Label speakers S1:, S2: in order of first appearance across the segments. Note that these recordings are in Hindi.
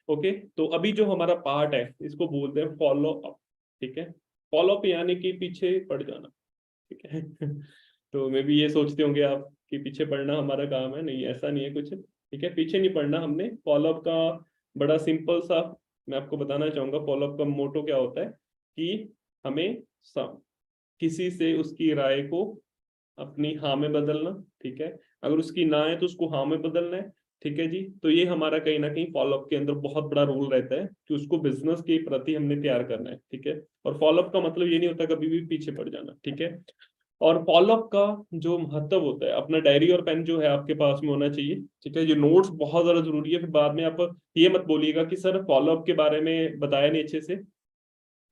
S1: ओके, तो अभी जो हमारा पार्ट है इसको बोलते हैं फॉलो अप। ठीक है, फॉलो अप यानी कि पीछे पड़ जाना। ठीक है तो मे भी ये सोचते होंगे आप कि पीछे पड़ना हमारा काम है, नहीं ऐसा नहीं है कुछ। ठीक है, पीछे नहीं पड़ना हमने। फॉलो अप का बड़ा सिंपल सा मैं आपको बताना चाहूंगा, फॉलो अप का मोटो क्या होता है कि हमें किसी से उसकी राय को अपनी हाँ में बदलना। ठीक है, अगर उसकी ना है तो उसको हाँ में बदलना है। ठीक है जी, तो ये हमारा कहीं ना कहीं फॉलोअप के अंदर बहुत बड़ा रोल रहता है कि उसको बिजनेस के प्रति हमने तैयार करना है। ठीक है, और फॉलोअप का मतलब ये नहीं होता कभी भी पीछे पड़ जाना। ठीक है, और फॉलोअप का जो महत्व होता है, अपना डायरी और पेन जो है आपके पास में होना चाहिए। ठीक है, ये नोट्स बहुत ज्यादा जरूरी है। फिर बाद में आप ये मत बोलिएगा कि सर फॉलोअप के बारे में बताया नहीं अच्छे से।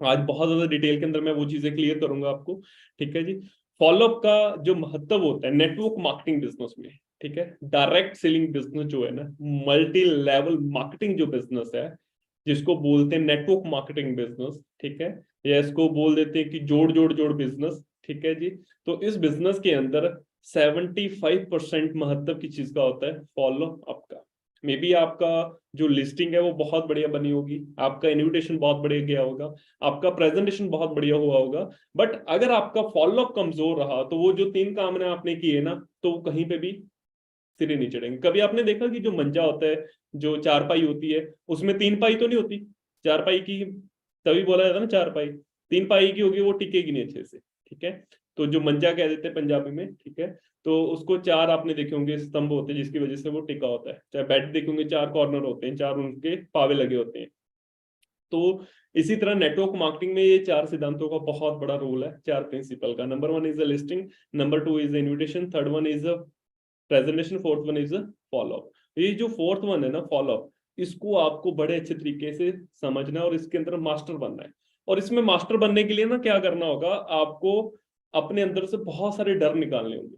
S1: आज बहुत ज्यादा डिटेल के अंदर मैं वो चीजें क्लियर करूंगा आपको। ठीक है जी, फॉलोअप का जो महत्व होता है नेटवर्क मार्केटिंग बिजनेस में, ठीक है, डायरेक्ट सेलिंग बिजनेस जो है ना, मल्टी लेवल मार्केटिंग जो बिजनेस है, जिसको बोलते हैं नेटवर्क मार्केटिंग बिजनेस। ठीक है, या इसको बोल देते हैं कि जोड़ जोड़ जोड़ बिजनेस। ठीक है जी, तो इस बिजनेस के अंदर 75% महत्व की चीज का होता है फॉलो अप का। मे बी आपका जो लिस्टिंग है वो बहुत बढ़िया बनी होगी, आपका इन्विटेशन बहुत बढ़िया गया होगा, आपका प्रेजेंटेशन बहुत बढ़िया हुआ होगा, बट अगर आपका फॉलोअप कमजोर रहा तो वो जो 3 काम ने आपने किए ना, तो वो कहीं पे भी सिरे नहीं चढ़ेंगे। कभी आपने देखा कि जो मंजा होता है, जो चारपाई होती है, उसमें 3 पाई तो नहीं होती चारपाई की, तभी बोला जाता है ना चारपाई। 3 पाई की होगी वो टिकेगी नहीं अच्छे से। ठीक है, तो जो मंजा कह देते हैं पंजाबी में। ठीक है, तो उसको 4 आपने देखे होंगे स्तंभ होते हैं जिसकी वजह से वो टिका होता है। चाहे बेड देखेंगे 4 कॉर्नर होते हैं, 4 उनके पावे लगे होते हैं। तो इसी तरह नेटवर्क मार्केटिंग में ये 4 सिद्धांतों का बहुत बड़ा रोल है, 4 प्रिंसिपल का। Number 1 is the listing, number 2 is the invitation, third one is presentation, fourth one is follow up. ये जो फोर्थ वन है ना फॉलोअप, इसको आपको बड़े अच्छे तरीके से समझना है और इसके अंदर मास्टर बनना है। और इसमें मास्टर बनने के लिए ना क्या करना होगा आपको, अपने अंदर से बहुत सारे डर निकालने होंगे।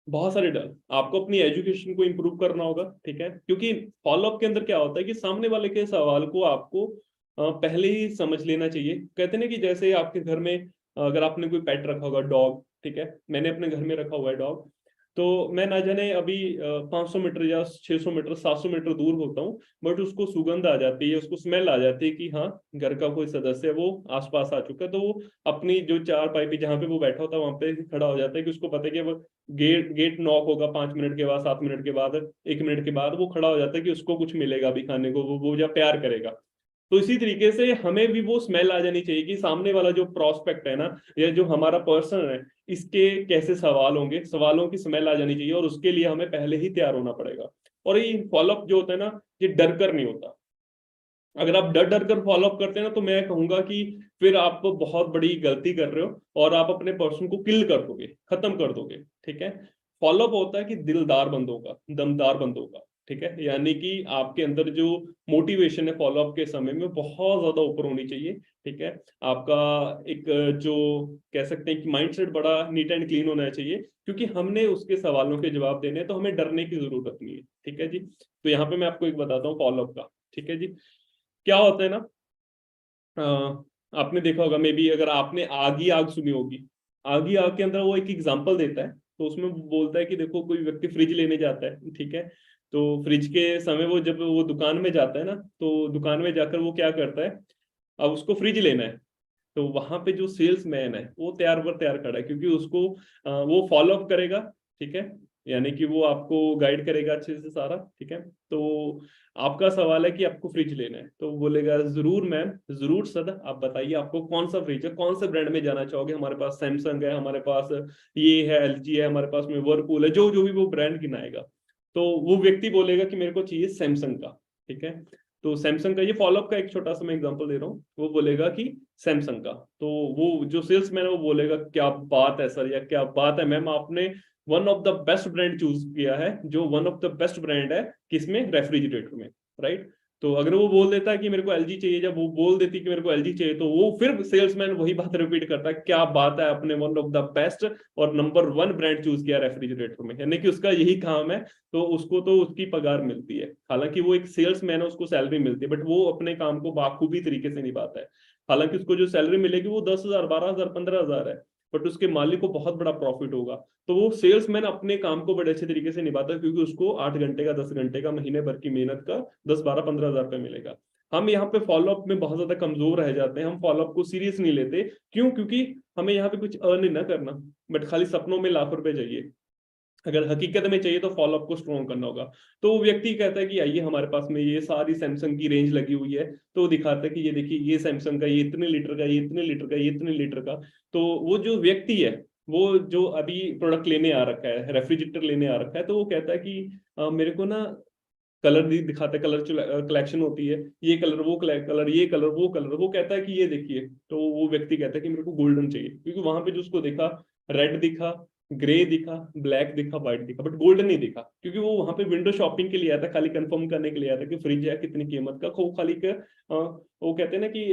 S1: बहुत सारे डर, आपको अपनी एजुकेशन को इंप्रूव करना होगा। ठीक है, क्योंकि फॉलोअप के अंदर क्या होता है कि सामने वाले के सवाल को आपको पहले ही समझ लेना चाहिए। कहते हैं ना कि जैसे आपके घर में अगर आपने कोई पेट रखा होगा, डॉग। ठीक है, मैंने अपने घर में रखा हुआ है डॉग। तो मैं ना जाने अभी 500 मीटर या 600 मीटर 700 मीटर दूर होता हूँ, बट उसको सुगंध आ जाती है, उसको स्मेल आ जाती है कि हाँ घर का कोई सदस्य है वो आसपास आ चुका है। तो वो अपनी जो 4 पाई पे जहाँ पे वो बैठा होता है वहां पे खड़ा हो जाता है कि उसको पता है कि वो गेट गेट नॉक होगा 5 मिनट के बाद, 7 मिनट के बाद, 1 मिनट के बाद वो खड़ा हो जाता है कि उसको कुछ मिलेगा अभी खाने को, वो या प्यार करेगा। तो इसी तरीके से हमें भी वो स्मेल आ जानी चाहिए कि सामने वाला जो प्रोस्पेक्ट है ना, या जो हमारा पर्सन है, इसके कैसे सवाल होंगे, सवालों की स्मेल आ जानी चाहिए, और उसके लिए हमें पहले ही तैयार होना पड़ेगा। और ये फॉलोअप जो होता है ना, ये डर कर नहीं होता। अगर आप डर डर कर फॉलोअप करते हैं ना, तो मैं कहूंगा कि फिर आप बहुत बड़ी गलती कर रहे हो और आप अपने पर्सन को किल कर दोगे, खत्म कर दोगे। ठीक है, फॉलोअप होता है कि दिलदार बंदों का, दमदार बंदों का। ठीक है, यानी कि आपके अंदर जो मोटिवेशन है फॉलोअप के समय में बहुत ज्यादा ऊपर होनी चाहिए। ठीक है, आपका एक जो कह सकते हैं कि माइंडसेट बड़ा नीट एंड क्लीन होना चाहिए, क्योंकि हमने उसके सवालों के जवाब देने हैं, तो हमें डरने की जरूरत नहीं है। ठीक है जी, तो यहाँ पे मैं आपको एक बताता हूँ फॉलोअप का। ठीक है जी, क्या होता है ना, अ, आपने देखा होगा मे बी, अगर आपने आगी आग सुनी होगी, आगी आग के अंदर वो एक एग्जांपल देता है। तो उसमें वो बोलता है कि देखो कोई व्यक्ति फ्रिज लेने जाता है। ठीक है, तो फ्रिज के समय वो जब वो दुकान में जाता है ना, तो दुकान में जाकर वो क्या करता है, अब उसको फ्रिज लेना है। तो वहां पे जो सेल्स मैन है वो तैयार पर तैयार खड़ा है, क्योंकि उसको वो फॉलो अप करेगा। ठीक है, यानी कि वो आपको गाइड करेगा अच्छे से सारा। ठीक है, तो आपका सवाल है कि आपको फ्रिज लेना है, तो वो बोलेगा जरूर मैम, जरूर सर, आप बताइए आपको कौन सा फ्रिज है, कौन से ब्रांड में जाना चाहोगे, हमारे पास सैमसंग है, हमारे पास ये है, एलजी है, हमारे पास में वर्लपूल है, जो जो भी वो ब्रांड गिनाएगा। तो वो व्यक्ति बोलेगा कि मेरे को चाहिए सैमसंग का। ठीक है, तो सैमसंग का, ये फॉलोअप का एक छोटा सा मैं एग्जांपल दे रहा हूँ, वो बोलेगा कि सैमसंग का। तो वो जो सेल्समैन है वो बोलेगा क्या बात है सर, या क्या बात है मैम, आपने one of the best brand choose किया है, जो one of the best brand है किसमें, रेफ्रिजरेटर में, राइट। तो अगर वो बोल देता है कि मेरे को एलजी चाहिए, जब वो बोल देती कि मेरे को एलजी चाहिए, तो वो फिर सेल्समैन वही बात रिपीट करता है, क्या बात है, आपने वन ऑफ द बेस्ट और नंबर 1 ब्रांड चूज किया रेफ्रिजरेटर में, यानी कि उसका यही काम है। तो उसको तो उसकी पगार मिलती है, हालांकि वो एक सेल्समैन है, उसको सैलरी मिलती है, बट वो अपने काम को बाखूबी तरीके से निभाता है। हालांकि उसको जो सैलरी मिलेगी वो 10,000, 12,000, 15,000 है, बट उसके मालिक को बहुत बड़ा प्रॉफिट होगा। तो वो सेल्समैन अपने काम को बड़े अच्छे तरीके से निभाता है, क्योंकि उसको 8 घंटे का 10 घंटे का महीने भर की मेहनत का 10-12-15 हज़ार रुपये मिलेगा। हम यहाँ पे फॉलोअप में बहुत ज्यादा कमजोर रह जाते हैं, हम फॉलोअप को सीरियस नहीं लेते। क्यों? क्योंकि हमें यहाँ पे कुछ अर्न ना करना, बट खाली सपनों में लाखों रुपए चाहिए। अगर हकीकत में चाहिए तो फॉलोअप को स्ट्रॉन्ग करना होगा। तो वो व्यक्ति कहता है कि आइए हमारे पास में ये सारी सैमसंग की रेंज लगी हुई है, तो वो दिखाता है कि ये देखिए ये सैमसंग का, ये इतने लीटर का, ये इतने लीटर का, ये इतने लीटर का। तो वो जो व्यक्ति है, वो जो अभी प्रोडक्ट लेने आ रखा है, रेफ्रिजरेटर लेने आ रखा है, तो वो कहता है कि मेरे को ना कलर दिखाता है, कलर कलेक्शन होती है, ये कलर वो कलर, ये कलर वो कलर। वो कहता है कि ये देखिए, तो वो व्यक्ति कहता है कि मेरे को गोल्डन चाहिए, क्योंकि वहां पे जो उसको देखा, रेड दिखा, ग्रे दिखा, ब्लैक दिखा, व्हाइट दिखा, बट गोल्डन नहीं दिखा। क्योंकि वो वहां पे विंडो शॉपिंग के लिए आया था, खाली कंफर्म करने के लिए आया था कि फ्रिज है कितनी कीमत का, वो खाली वो कहते हैं ना कि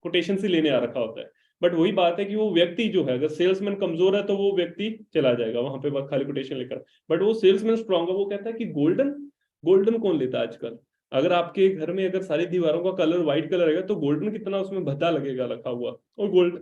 S1: कोटेशन से लेने आ रखा होता है। बट वही बात है कि वो व्यक्ति जो है, अगर सेल्समैन कमजोर है तो वो व्यक्ति चला जाएगा वहां पे बस खाली कोटेशन लेकर। बट वो सेल्समैन स्ट्रॉन्ग है, वो कहता है कि गोल्डन, गोल्डन कौन लेता है आजकल? अगर आपके घर में अगर सारी दीवारों का कलर व्हाइट कलर है तो गोल्डन कितना उसमें भद्दा लगेगा रखा हुआ। और गोल्ड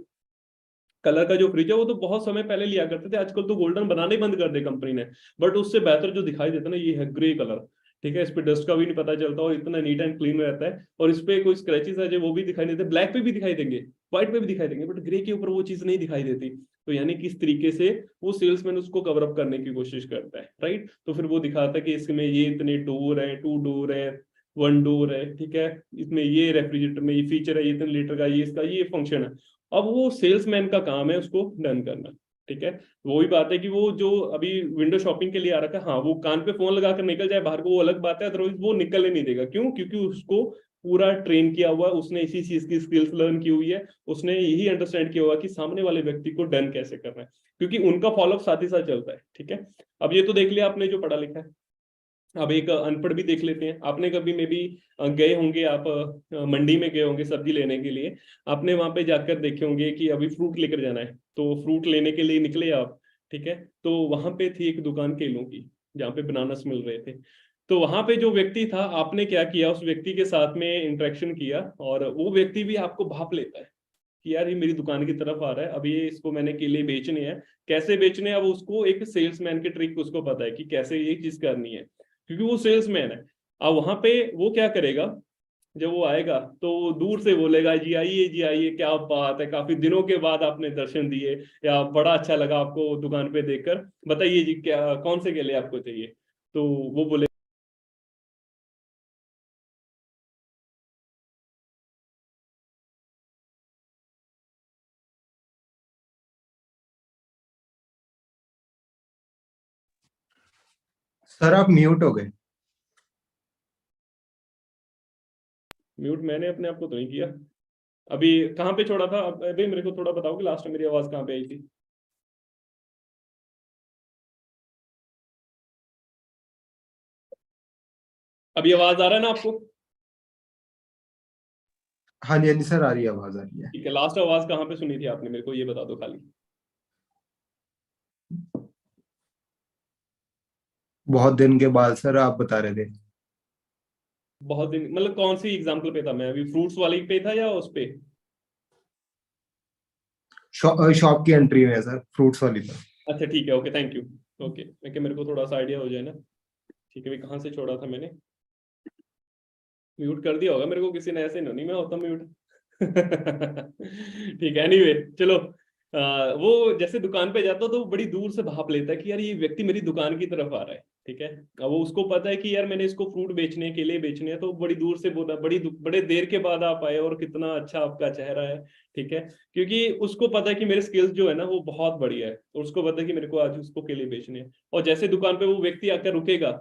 S1: कलर का जो फ्रिज है वो तो बहुत समय पहले लिया करते थे, आजकल तो गोल्डन बनाने ही बंद कर दे कंपनी ने। बट उससे बेहतर जो दिखाई देता है ना, ये है ग्रे कलर। ठीक है, इस पे डस्ट का भी नहीं पता चलता और इतना नीट एंड क्लीन रहता है, और इस पे कोई स्क्रैचेस है जो वो भी दिखाई नहीं देते, ब्लैक पे भी दिखाई देंगे, व्हाइट पे भी दिखाई देंगे, बट ग्रे के ऊपर वो चीज नहीं दिखाई देती। तो यानी किस तरीके से वो सेल्समैन उसको कवर अप करने की कोशिश करता है, राइट? तो फिर वो दिखाता है कि इसमें ये इतने डोर है, 2 डोर है, 1 डोर है, ठीक है, इसमें ये रेफ्रिजरेटर में ये फीचर है, ये इतने लीटर का, ये इसका ये फंक्शन है। अब वो सेल्समैन का काम है उसको डन करना। ठीक है, वही बात है कि वो जो अभी विंडो शॉपिंग के लिए आ रखा है, हाँ वो कान पे फोन लगा कर निकल जाए बाहर को, वो अलग बात है, अदरवाइज वो निकलने नहीं देगा। क्यों? क्योंकि उसको पूरा ट्रेन किया हुआ है, उसने इसी चीज की स्किल्स लर्न की हुई है, उसने यही अंडरस्टैंड किया हुआ कि सामने वाले व्यक्ति को डन कैसे करना है, क्योंकि उनका फॉलोअप साथ ही साथ चलता है। ठीक है, अब ये तो देख लिया आपने जो पढ़ा लिखा है। अब एक अनपढ़ भी देख लेते हैं। आपने कभी में भी गए होंगे आप, मंडी में गए होंगे सब्जी लेने के लिए, आपने वहां पे जाकर देखे होंगे कि अभी फ्रूट लेकर जाना है, तो फ्रूट लेने के लिए निकले आप। ठीक है, तो वहां पे थी एक दुकान केलों की, जहाँ पे बनानास मिल रहे थे। तो वहां पे जो व्यक्ति था, आपने क्या किया, उस व्यक्ति के साथ में इंटरेक्शन किया, और वो व्यक्ति भी आपको भाप लेता है कि यार ये मेरी दुकान की तरफ आ रहा है, अब ये इसको मैंने केले बेचने हैं, कैसे बेचने हैं, अब उसको एक सेल्समैन की ट्रिक उसको पता है कि कैसे ये चीज करनी है, क्योंकि वो सेल्समैन है। अब वहां पे वो क्या करेगा, जब वो आएगा तो वो दूर से बोलेगा जी आइए, क्या बात है, काफी दिनों के बाद आपने दर्शन दिए, या बड़ा अच्छा लगा आपको दुकान पे देखकर, बताइए जी क्या कौन से केले आपको चाहिए। तो वो बोले,
S2: सर आप म्यूट हो गए।
S1: म्यूट मैंने अपने आप को तो नहीं किया। अभी कहाँ पे छोड़ा था? अभी मेरे को थोड़ा बताओगे लास्ट में मेरी आवाज कहाँ पे आई थी? अभी आवाज आ रहा है ना आपको?
S2: हाँ जी हाँ जी सर, आ रही है, आवाज आ रही है।
S1: ठीक है, लास्ट आवाज कहाँ पे सुनी थी आपने, मेरे को ये बता दो खाली।
S2: बहुत दिन के बाद सर आप बता रहे थे।
S1: बहुत दिन मतलब कौन सी एग्जांपल पे था मैं अभी, फ्रूट्स वाली पे था या उस पे?
S2: शॉप की एंट्री में है सर, फ्रूट्स वाली तो।
S1: अच्छा ठीक है, ओके, थैंक यू। ओके, मैं मेरे को थोड़ा सा आइडिया हो जाए ना। ठीक है, अभी कहाँ से छोड़ा था मैंने? म्यूट कर दिया होगा मेरे को किसी ने, ऐसे नहीं मैं होता म्यूट। ठीक है, एनीवे चलो। वो जैसे दुकान पे जाता तो वो बड़ी दूर से भाप लेता है कि यार ये व्यक्ति मेरी दुकान की तरफ आ रहा है। ठीक है, अब वो उसको पता है कि यार मैंने इसको फ्रूट बेचने के लिए बेचने है, तो बड़ी दूर से बोला, बड़े देर के बाद आप आए और कितना अच्छा आपका चेहरा है। ठीक है, क्योंकि उसको पता है कि मेरे स्किल्स जो है ना वो बहुत बढ़िया है, और उसको पता है कि मेरे को आज उसको केले बेचने हैं। और जैसे दुकान पे वो व्यक्ति आकर रुकेगा,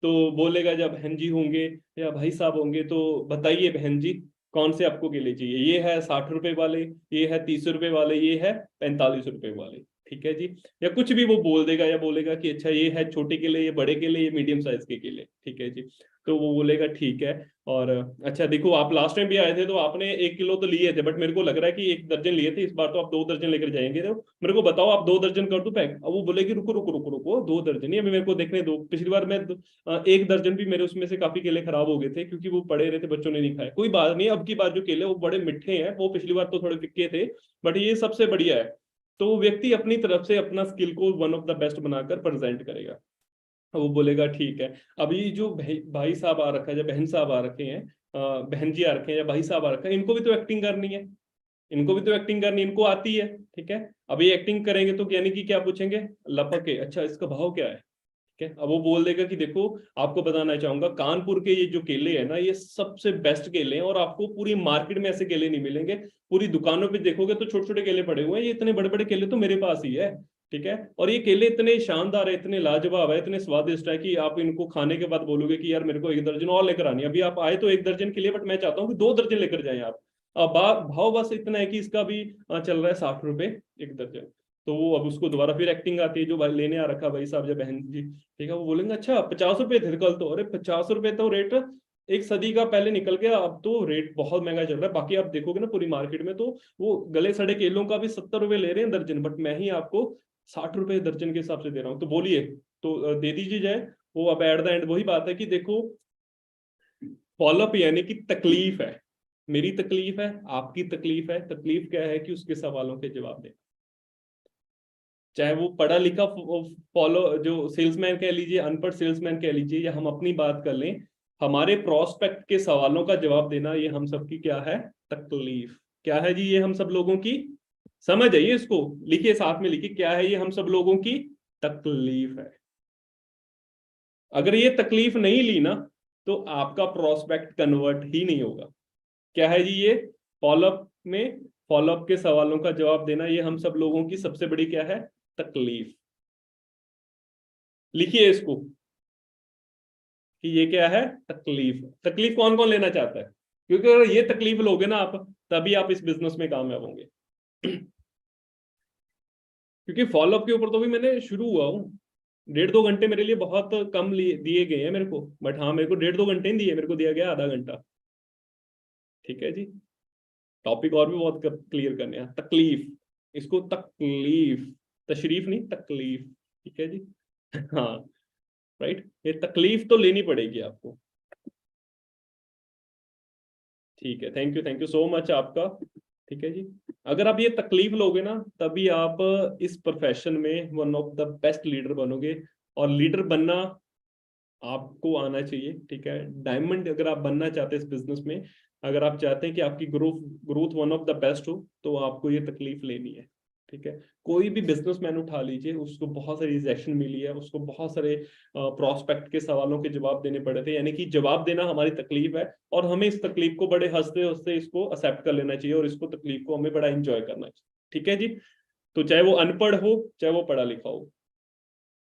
S1: तो बोलेगा जब बहन जी होंगे या भाई साहब होंगे, तो बताइए बहन जी कौन से आपको केले चाहिए, ये है 60 रुपए वाले, ये है 30 रुपए वाले, ये है 45 रुपए वाले। ठीक है जी, या कुछ भी वो बोल देगा, या बोलेगा कि अच्छा ये है छोटे केले, ये बड़े केले, ये मीडियम साइज के केले। ठीक है जी, तो वो बोलेगा ठीक है। और अच्छा देखो, आप लास्ट टाइम भी आए थे तो आपने 1 किलो तो लिए थे, बट मेरे को लग रहा है कि 1 दर्जन लिए थे, इस बार तो आप 2 दर्जन लेकर जाएंगे, तो मेरे को बताओ आप 2 दर्जन कर दो पैक। अब वो बोलेगी रुको रुको रुको रुको, 2 दर्जन ही अभी मेरे को देखने दो, पिछली बार मैं 1 दर्जन भी मेरे उसमें से काफी केले खराब हो गए थे, क्योंकि वो पड़े रहे थे, बच्चों ने नहीं खाए। कोई बात नहीं, अब की बार जो केले वो बड़े मीठे हैं, वो पिछली बार तो थोड़े फिक्के थे, बट ये सबसे बढ़िया है। तो वो व्यक्ति अपनी तरफ से अपना स्किल को वन ऑफ द बेस्ट बनाकर प्रेजेंट करेगा। वो बोलेगा ठीक है। अभी जो भाई साहब आ रखा है या बहन साहब आ रखे हैं, बहन जी आ रखे हैं या भाई साहब आ रखा है, इनको भी तो एक्टिंग करनी है, इनको भी तो एक्टिंग करनी है, इनको आती है, ठीक है। अब ये एक्टिंग करेंगे तो यानी कि क्या पूछेंगे, लपके, अच्छा इसका भाव क्या है, ठीक है। अब वो बोल देगा कि देखो, आपको बताना चाहूंगा, कानपुर के ये जो केले हैं ना, ये सबसे बेस्ट केले हैं, और आपको पूरी मार्केट में ऐसे केले नहीं मिलेंगे। पूरी दुकानों पे देखोगे तो छोटे छोटे केले पड़े हुए हैं, ये इतने बड़े बड़े केले तो मेरे पास ही है, ठीक है। और ये केले इतने शानदार है, इतने लाजवाब है, इतने स्वादिष्ट है कि आप इनको खाने के बाद बोलोगे कि यार मेरे को 1 दर्जन और लेकर आनी है। अभी आप आए तो 1 दर्जन के लिए, बट मैं चाहता हूँ कि 2 दर्जन लेकर जाएं आप। अब भाव बस इतना है कि इसका भी चल रहा है 60 रुपए 1 दर्जन। तो वो अब उसको दोबारा फिर एक्टिंग आती है, जो भाई लेने आ रखा भाई साहब या बहन जी, ठीक है, वो बोलेंगे अच्छा 50 रुपए थे कल तो, अरे 50 रुपए तो रेट एक सदी का पहले निकल गया, अब तो रेट बहुत महंगा चल रहा है। बाकी आप देखोगे ना पूरी मार्केट में तो वो गले सड़े केलों का भी 70 रुपए ले रहे हैं दर्जन, बट मैं ही आपको 60 रुपए दर्जन के हिसाब से दे रहा हूँ, तो बोलिए, तो दे दीजिए जाए। वो अब एट द एंड वही बात है कि देखो, फॉलोअप यानी कि तकलीफ है, मेरी तकलीफ है, आपकी तकलीफ है। तकलीफ क्या है कि उसके सवालों के जवाब दे, चाहे वो पढ़ा लिखा फॉलो जो सेल्समैन कह लीजिए, अनपढ़ सेल्समैन कह लीजिए, या हम अपनी बात कर लें, हमारे प्रोस्पेक्ट के सवालों का जवाब देना, ये हम सबकी क्या है, तकलीफ। क्या है जी, ये हम सब लोगों की, समझ आइए इसको, लिखिए साथ में, लिखिए क्या है, ये हम सब लोगों की तकलीफ है। अगर ये तकलीफ नहीं ली ना, तो आपका प्रोस्पेक्ट कन्वर्ट ही नहीं होगा। क्या है जी ये, फॉलोअप में, फॉलोअप के सवालों का जवाब देना, ये हम सब लोगों की सबसे बड़ी क्या है, तकलीफ। लिखिए इसको कि ये क्या है, तकलीफ। तकलीफ कौन कौन लेना चाहता है, क्योंकि अगर ये तकलीफ लोगे ना आप, तभी आप इस बिजनेस में कामयाब होंगे। क्योंकि फॉलोअप के ऊपर तो भी मैंने शुरू हुआ हूँ, 1.5-2 घंटे मेरे लिए बहुत कम दिए गए हैं मेरे को, बट हाँ मेरे को 1.5-2 घंटे नहीं दिए, मेरे को दिया गया आधा घंटा, ठीक है जी। टॉपिक और भी बहुत क्लियर करने हैं, तकलीफ, इसको तकलीफ, तशरीफ नहीं, तकलीफ, ठीक है जी। हाँ, राइट, ये तकलीफ तो लेनी पड़ेगी आपको, ठीक है। थैंक यू सो मच आपका, ठीक है जी। अगर आप ये तकलीफ लोगे ना, तभी आप इस प्रोफेशन में one of the best leader बनोगे। और लीडर बनना आपको आना चाहिए, ठीक है। डायमंड अगर आप बनना चाहते हैं इस बिजनेस में, अगर आप चाहते हैं कि आपकी growth growth one of the best हो, तो आपको ये तकलीफ लेनी है, ठीक है। कोई भी बिजनेसमैन उठा लीजिए, उसको बहुत सारी रिजेक्शन मिली है, उसको बहुत सारे प्रोस्पेक्ट के सवालों के जवाब देने पड़े थे, यानी कि जवाब देना हमारी तकलीफ है, और हमें इस तकलीफ को बड़े हंसते हंसते इसको एक्सेप्ट कर लेना चाहिए, और इसको तकलीफ को हमें बड़ा इंजॉय करना चाहिए, ठीक है जी। तो चाहे वो अनपढ़ हो, चाहे वो पढ़ा लिखा हो,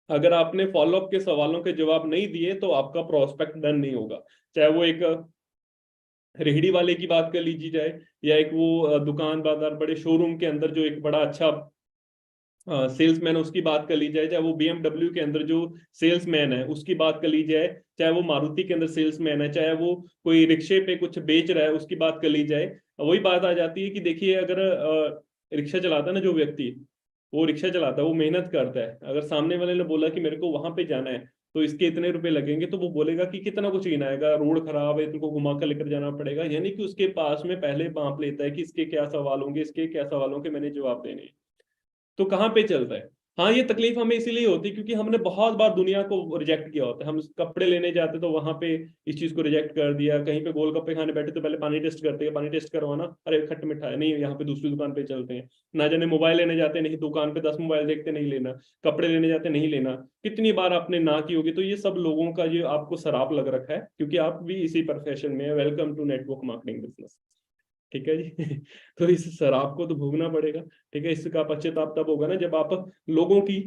S1: अगर आपने फॉलोअप के सवालों के जवाब नहीं दिए, तो आपका प्रोस्पेक्ट डन नहीं होगा। चाहे वो एक रेहड़ी वाले की बात कर लीजिए जाए, या एक वो दुकान बाजार बड़े शोरूम के अंदर जो एक बड़ा अच्छा सेल्समैन है उसकी बात कर ली जाए, चाहे वो BMW के अंदर जो सेल्समैन है उसकी बात कर ली जाए, चाहे वो मारुति के अंदर सेल्समैन है, चाहे वो कोई रिक्शे पे कुछ बेच रहा है उसकी बात कर ली जाए, वही बात आ जाती है कि देखिए, अगर रिक्शा चलाता है ना जो व्यक्ति, वो रिक्शा चलाता है, वो मेहनत करता है, अगर सामने वाले ने बोला कि मेरे को वहां पे जाना है, तो इसके इतने रुपए लगेंगे, तो वो बोलेगा कि कितना कुछ गिना आएगा, रोड खराब है, तुमको घुमा कर लेकर जाना पड़ेगा, यानी कि उसके पास में पहले माप लेता है कि इसके क्या सवाल होंगे, इसके क्या सवाल होंगे, मैंने जवाब देने हैं। तो कहाँ पे चल रहा है। हाँ, ये तकलीफ हमें इसीलिए होती है क्योंकि हमने बहुत बार दुनिया को रिजेक्ट किया होता है। हम कपड़े लेने जाते तो वहां पे इस चीज को रिजेक्ट कर दिया, कहीं पे गोलगप्पे खाने बैठे तो पहले पानी टेस्ट करते हैं, पानी टेस्ट करवाना, अरे खट्टा मीठा है नहीं, यहाँ पे दूसरी दुकान पे चलते हैं। ना जाने मोबाइल लेने जाते, नहीं दुकान पे 10 मोबाइल देखते, नहीं लेना। कपड़े लेने जाते, नहीं लेना। कितनी बार आपने ना की होगी। तो ये सब लोगों का ये आपको सराप लग रखा है, क्योंकि आप भी इसी प्रोफेशन में। Welcome to network marketing business, ठीक है जी। तो इस शराब को तो भोगना पड़ेगा, ठीक है। इसका पश्चाताप तब होगा ना जब आप लोगों की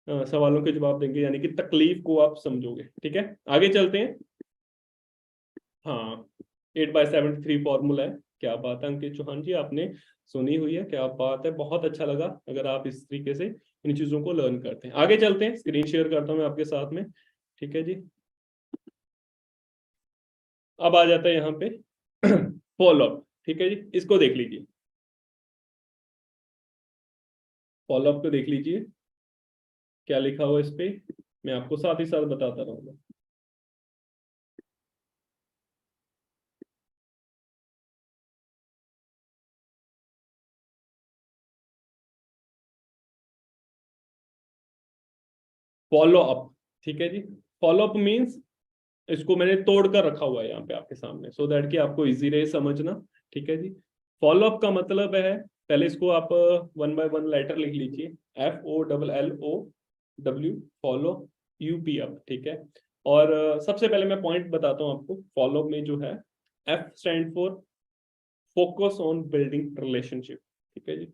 S1: सवालों के जवाब देंगे, यानी कि तकलीफ को आप समझोगे, ठीक है। आगे चलते हैं। हाँ, 8/73 फॉर्मूला है। क्या बात है अंकित चौहान जी, आपने सुनी हुई है, क्या बात है, बहुत अच्छा लगा अगर आप इस तरीके से इन चीजों को लर्न करते हैं। आगे चलते हैं, स्क्रीन शेयर करता हूं मैं आपके साथ में, ठीक है जी। अब आ जाता है यहाँ पे फॉलोअप, ठीक है जी, इसको देख लीजिए। फॉलोअप को देख लीजिए, क्या लिखा हुआ इस पे, मैं आपको साथ ही साथ बताता रहूंगा। फॉलो अप, ठीक है जी। फॉलो अप मीन्स इसको मैंने तोड़ कर रखा हुआ है यहाँ पे आपके सामने, सो दैट कि आपको इजी रहे समझना, ठीक है जी। फॉलो अप का मतलब है, पहले इसको आप 1 by 1 लेटर लिख लीजिए, FOLLOW, फॉलो, UP अप, ठीक है। और सबसे पहले मैं पॉइंट बताता हूँ आपको। फॉलो में जो है, F stand for focus on building relationship, ठीक है जी।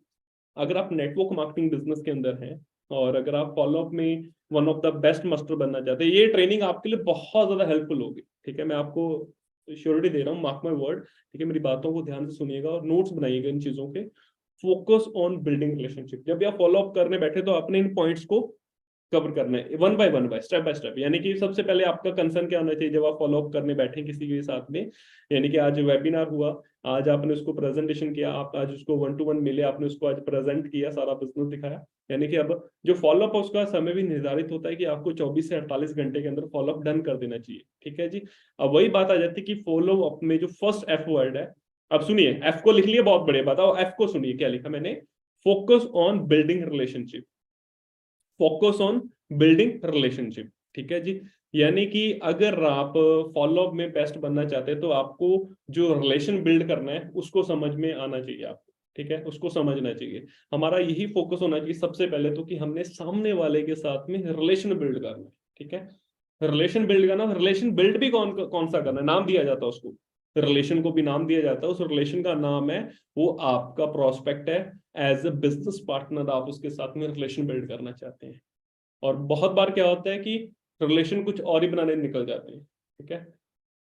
S1: अगर आप नेटवर्क मार्केटिंग बिजनेस के अंदर हैं और अगर आप फॉलोअप में one of the best master बनना चाहते हैं, ये ट्रेनिंग आपके लिए बहुत ज्यादा हेल्पफुल होगी, ठीक है। मैं आपको श्योरिटी दे रहा हूँ, मार्क माय वर्ड, ठीक है। मेरी बातों को ध्यान से सुनिएगा और नोट्स बनाइएगा इन चीजों के। फोकस ऑन बिल्डिंग रिलेशनशिप, जब भी आप फॉलोअप करने बैठे तो आपने इन पॉइंट्स को कवर करना है 1 by 1 स्टेप बाय स्टेप। यानी कि सबसे पहले आपका कंसर्न क्या होना चाहिए जब आप फॉलो अप करने बैठे किसी के साथ में, यानी कि आज वेबिनार हुआ, आज आपने उसको प्रेजेंटेशन किया, आप आज उसको 1 to 1 मिले, आपने उसको आज प्रेजेंट किया, सारा बिजनेस दिखाया, यानी कि अब जो फॉलोअप है उसका समय भी निर्धारित होता है कि आपको 24 से 48 घंटे के अंदर फॉलोअप डन कर देना चाहिए, ठीक है जी। अब वही बात आ जाती है कि फॉलो अप में जो फर्स्ट F वर्ड है, अब सुनिए, F को लिख लिया, बहुत बढ़िया, बताओ F को सुनिए क्या लिखा मैंने, focus on building relationship, focus on building relationship, ठीक है जी। यानी कि अगर आप फॉलोअप में बेस्ट बनना चाहते हैं तो आपको जो रिलेशन बिल्ड करना है उसको समझ में आना चाहिए आपको, ठीक है, उसको समझना चाहिए। हमारा यही फोकस होना चाहिए सबसे पहले तो, कि हमने सामने वाले के साथ में रिलेशन बिल्ड करना है, ठीक है। रिलेशन बिल्ड करना, रिलेशन बिल्ड भी कौन कौन सा करना है, नाम दिया जाता है उसको, रिलेशन को भी नाम दिया जाता है। उस रिलेशन का नाम है, वो आपका प्रोस्पेक्ट है। एज अ बिजनेस पार्टनर आप उसके साथ में रिलेशन बिल्ड करना चाहते हैं। और बहुत बार क्या होता है कि रिलेशन कुछ और ही बनाने निकल जाते हैं, ठीक है।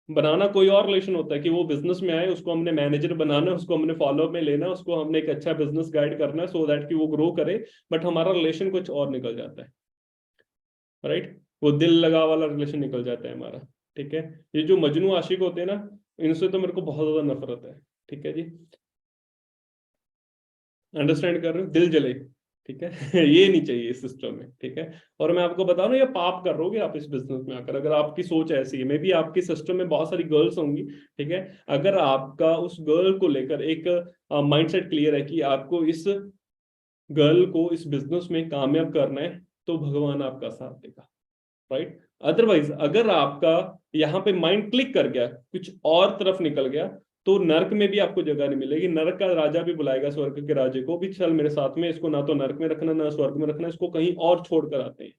S1: बनाना कोई और रिलेशन होता है कि वो बिजनेस में आए, उसको हमने मैनेजर बनाना है, उसको हमने फॉलो में लेना है, उसको हमने एक अच्छा बिजनेस गाइड करना है सो दैट कि वो ग्रो करे, बट हमारा रिलेशन कुछ और निकल जाता है, राइट। वो दिल लगा वाला रिलेशन निकल जाता है हमारा, ठीक है। ये जो मजनू आशिक होते हैं ना, इनसे तो मेरे को बहुत ज्यादा नफरत है, ठीक है जी। अंडरस्टैंड कर रहे हो, दिल जले, ठीक है। ये नहीं चाहिए इस सिस्टम में, ठीक है। और मैं आपको बता रहा हूँ, ये पाप कर रहोगे आप इस बिजनेस में आकर, अगर आपकी सोच ऐसी है। मे बी आपके सिस्टम में बहुत सारी गर्ल्स होंगी, ठीक है। अगर आपका उस गर्ल को लेकर एक माइंडसेट क्लियर है कि आपको इस गर्ल को इस बिजनेस में कामयाब करना है, तो भगवान आपका साथ देगा, राइट। अदरवाइज अगर आपका यहाँ पे माइंड क्लिक कर गया, कुछ और तरफ निकल गया, तो नरक में भी आपको जगह नहीं मिलेगी। नरक का राजा भी बुलाएगा स्वर्ग के राजे को भी, चल मेरे साथ में, इसको ना तो नरक में रखना ना स्वर्ग में रखना, इसको कहीं और छोड़ कर आते हैं,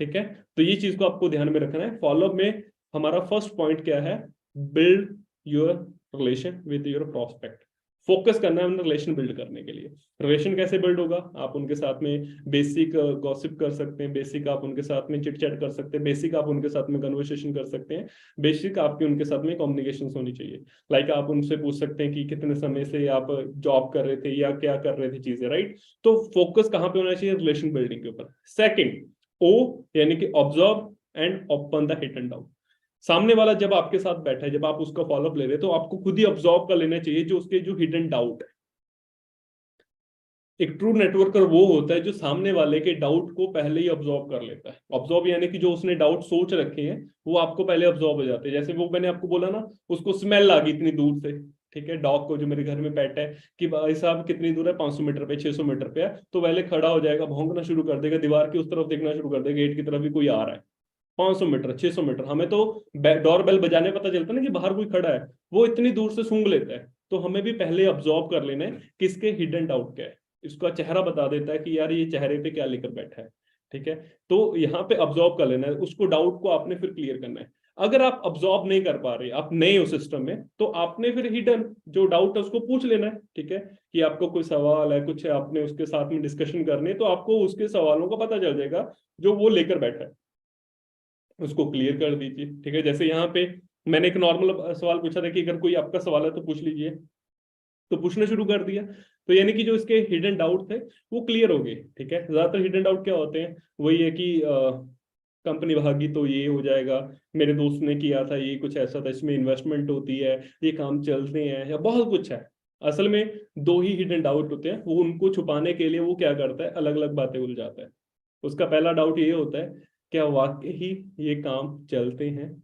S1: ठीक है। तो ये चीज को आपको ध्यान में रखना है। फॉलोअप में हमारा फर्स्ट पॉइंट क्या है, build your relation with your prospect. Focus करना है हमने रिलेशन बिल्ड करने के लिए। रिलेशन कैसे बिल्ड होगा, आप उनके साथ में बेसिक गॉसिप कर सकते हैं, बेसिक आप उनके साथ में चिट चैट कर सकते हैं, बेसिक आप उनके साथ में कन्वर्सेशन कर सकते हैं, बेसिक आपकी उनके साथ में कम्युनिकेशन होनी चाहिए। लाइक आप उनसे पूछ सकते हैं कि कितने समय से आप जॉब कर रहे थे या क्या कर रहे थे चीजें, राइट। तो फोकस कहाँ पे होना चाहिए, रिलेशन बिल्डिंग के ऊपर। सेकेंड, O यानी कि observe and open the hidden doubt. सामने वाला जब आपके साथ बैठा है, जब आप उसका फॉलोअप ले रहे हैं, तो आपको खुद ही ऑब्जर्व कर लेना चाहिए जो उसके जो हिडन डाउट है। एक ट्रू नेटवर्कर वो होता है जो सामने वाले के डाउट को पहले ही ऑब्जर्व कर लेता है। ऑब्जर्व यानी कि जो उसने डाउट सोच रखे हैं वो आपको पहले ऑब्जर्व हो जाते हैं। जैसे वो मैंने आपको बोला ना, उसको स्मेल आ गई इतनी दूर से, ठीक है, डॉग को जो मेरे घर में पेट है, कि भाई साहब कितनी दूर है, 500 मीटर पे, 600 मीटर पे है, तो पहले खड़ा हो जाएगा, भौंकना शुरू कर देगा, दीवार की उस तरफ देखना शुरू कर देगा, गेट की तरफ भी कोई आ रहा है। 500 मीटर, 600 मीटर, हमें तो डोर बेल बजाने पता चलता है ना कि बाहर कोई खड़ा है, वो इतनी दूर से सूंघ लेता है। तो हमें भी पहले ऑब्जर्व कर लेना है किसके हिडन डाउट क्या है। इसका चेहरा बता देता है कि यार ये चेहरे पे क्या लेकर बैठा है, ठीक है। तो यहाँ पे ऑब्जर्व कर लेना है, उसको डाउट को आपने फिर क्लियर करना है। अगर आप ऑब्जर्व नहीं कर पा रहे, आप नए हो सिस्टम में, तो आपने फिर हिडन जो डाउट है उसको पूछ लेना है, ठीक है। कि आपको कोई सवाल है, कुछ है, आपने उसके साथ में डिस्कशन करनी है, तो आपको उसके सवालों का पता चल जाएगा जो वो लेकर बैठा है, उसको क्लियर कर दीजिए, ठीक है। जैसे यहाँ पे मैंने एक नॉर्मल सवाल पूछा था कि अगर कोई आपका सवाल है तो पूछ लीजिए, तो पूछना शुरू कर दिया, तो यानी कि जो इसके हिडन डाउट थे वो क्लियर हो गए, ठीक है। ज्यादातर हिडन डाउट क्या होते हैं, वही है कि कंपनी भागी तो ये हो जाएगा, मेरे दोस्त ने किया था ये, कुछ ऐसा था, इसमें इन्वेस्टमेंट होती है, ये काम चलते हैं, या बहुत कुछ है। असल में दो ही हिडन डाउट होते हैं, वो उनको छुपाने के लिए वो क्या करता है, अलग अलग बातें उलझाता है। उसका पहला डाउट ये होता है, क्या वाकई ही ये काम चलते हैं।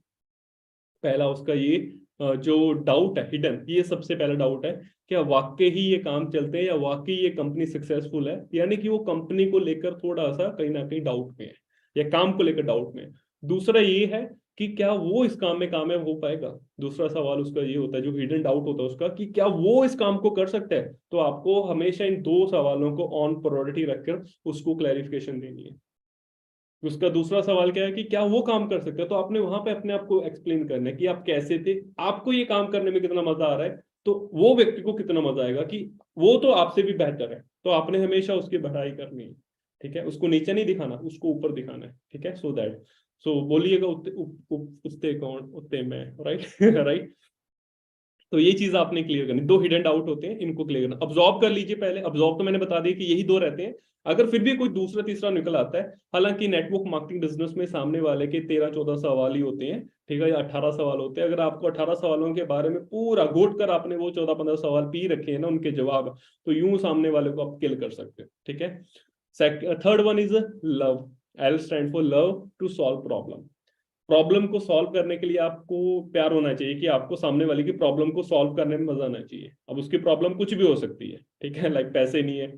S1: पहला उसका ये जो डाउट है हिडन, ये सबसे पहला डाउट है, क्या वाकई ही ये काम चलते हैं या वाकई ये कंपनी सक्सेसफुल है। यानी कि वो कंपनी को लेकर थोड़ा सा कहीं ना कहीं डाउट में है। या काम को लेकर डाउट में है। दूसरा ये है कि क्या वो इस काम में कामयाब हो पाएगा। दूसरा सवाल उसका ये होता है, जो हिडन डाउट होता है उसका, कि क्या वो इस काम को कर सकता है। तो आपको हमेशा इन दो सवालों को ऑन प्रायोरिटी रखकर उसको क्लैरिफिकेशन देनी है। उसका दूसरा सवाल क्या है कि क्या वो काम कर सकता है, तो आपने वहां पे अपने आप को एक्सप्लेन करना है कि आप कैसे थे, आपको ये काम करने में कितना मजा आ रहा है, तो वो व्यक्ति को कितना मजा आएगा कि वो तो आपसे भी बेहतर है। तो आपने हमेशा उसकी बढ़ाई करनी है, ठीक है। उसको नीचे नहीं दिखाना, उसको ऊपर दिखाना है, ठीक है। सो दैट, सो बोलिएगा उत्ते कौन उत्ते मैं, राइट राइट। तो ये चीज आपने क्लियर करनी। दो हिडन डाउट होते हैं, इनको क्लियर करना। ऑब्जॉर्व कर लीजिए पहले। ऑब्जॉर्व तो मैंने बता दिया कि यही दो रहते हैं। अगर फिर भी कोई दूसरा तीसरा निकल आता है, हालांकि नेटवर्क मार्केटिंग बिजनेस में सामने वाले के 13-14 सवाल ही होते हैं, ठीक है, या 18 सवाल होते हैं। अगर आपको 18 सवालों के बारे में पूरा घोट कर आपने वो 14-15 सवाल पी रखे हैं ना उनके जवाब, तो यूं सामने वाले को आप किल कर सकते हो, ठीक है। Third one is love. L stand for love to solve problem. Problem को सॉल्व करने के लिए आपको प्यार होना चाहिए, कि आपको सामने वाले की प्रॉब्लम को सॉल्व करने में मजा आना चाहिए। अब उसकी प्रॉब्लम कुछ भी हो सकती है, ठीक है, लाइक पैसे नहीं है,